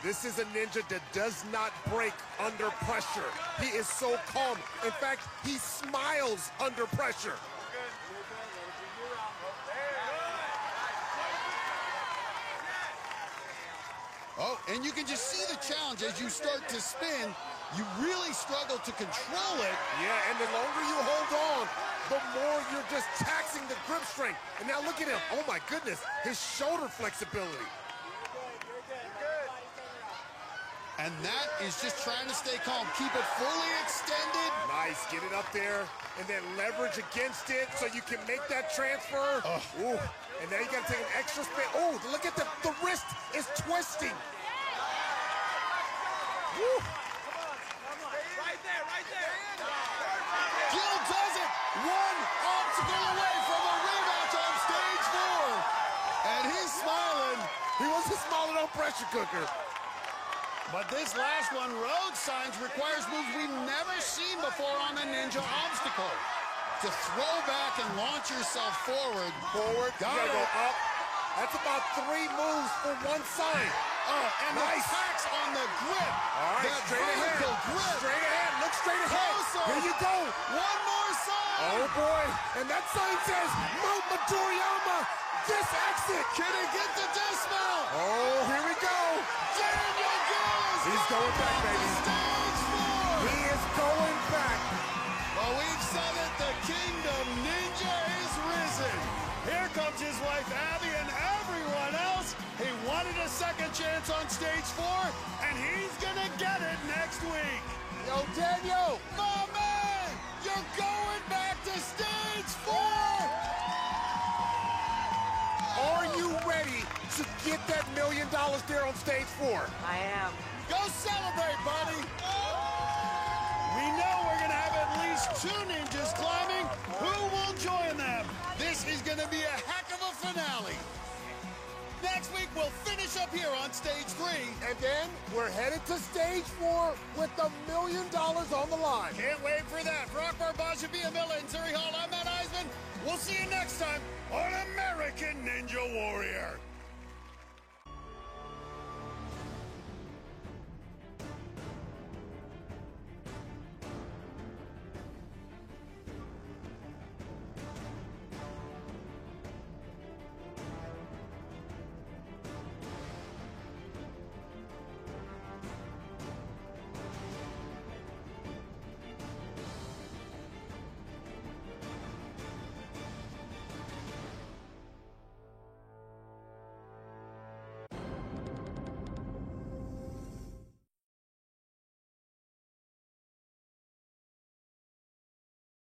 This is a ninja that does not break under pressure. He is so calm. In fact, he smiles under pressure. Oh, and you can just see the challenge as you start to spin. You really struggle to control it. Yeah, and the longer you hold on, the more you're just taxing the grip strength. And now look at him. Oh, my goodness. His shoulder flexibility. And that is just trying to stay calm. Keep it fully extended. Nice. Get it up there and then leverage against it so you can make that transfer. Ooh. And now you got to take an extra spin. Oh, look at the wrist is twisting. Woo. Right there. Gill does it. 1 obstacle away from a rematch on stage 4. And he's smiling. He wasn't smiling on pressure cooker. But this last one, road signs, requires moves we've never seen before on a ninja obstacle. To throw back and launch yourself forward. Got it. Go up. That's about 3 moves for 1 sign. And nice. The attacks on the grip. All right, that straight ahead. Grip. Straight ahead. Look straight ahead. Closer. Here you go. 1 more sign. Oh, boy. And that sign says, Mount Midoriyama, this exit. Can he get the dismount? Oh, here we go. Daniel Gill is He's going back, baby. Stage 4. He is going back. Well, we've said it. The Kingdom Ninja is risen. Here comes his wife, Abby, and everyone else. He wanted a second chance on stage 4, and he's going to get it next week. Yo, Daniel. My man, you're going back to stage 4. Are you ready to get that $1 million there on stage 4? I am. Go celebrate, buddy. We know we're two ninjas climbing. Who will join them? This is going to be a heck of a finale. Next week, we'll finish up here on stage 3. And then we're headed to stage 4 with $1 million on the line. Can't wait for that. For Akbar Gbajabiamila and Zuri Hall, I'm Matt Eisman. We'll see you next time on American Ninja Warrior.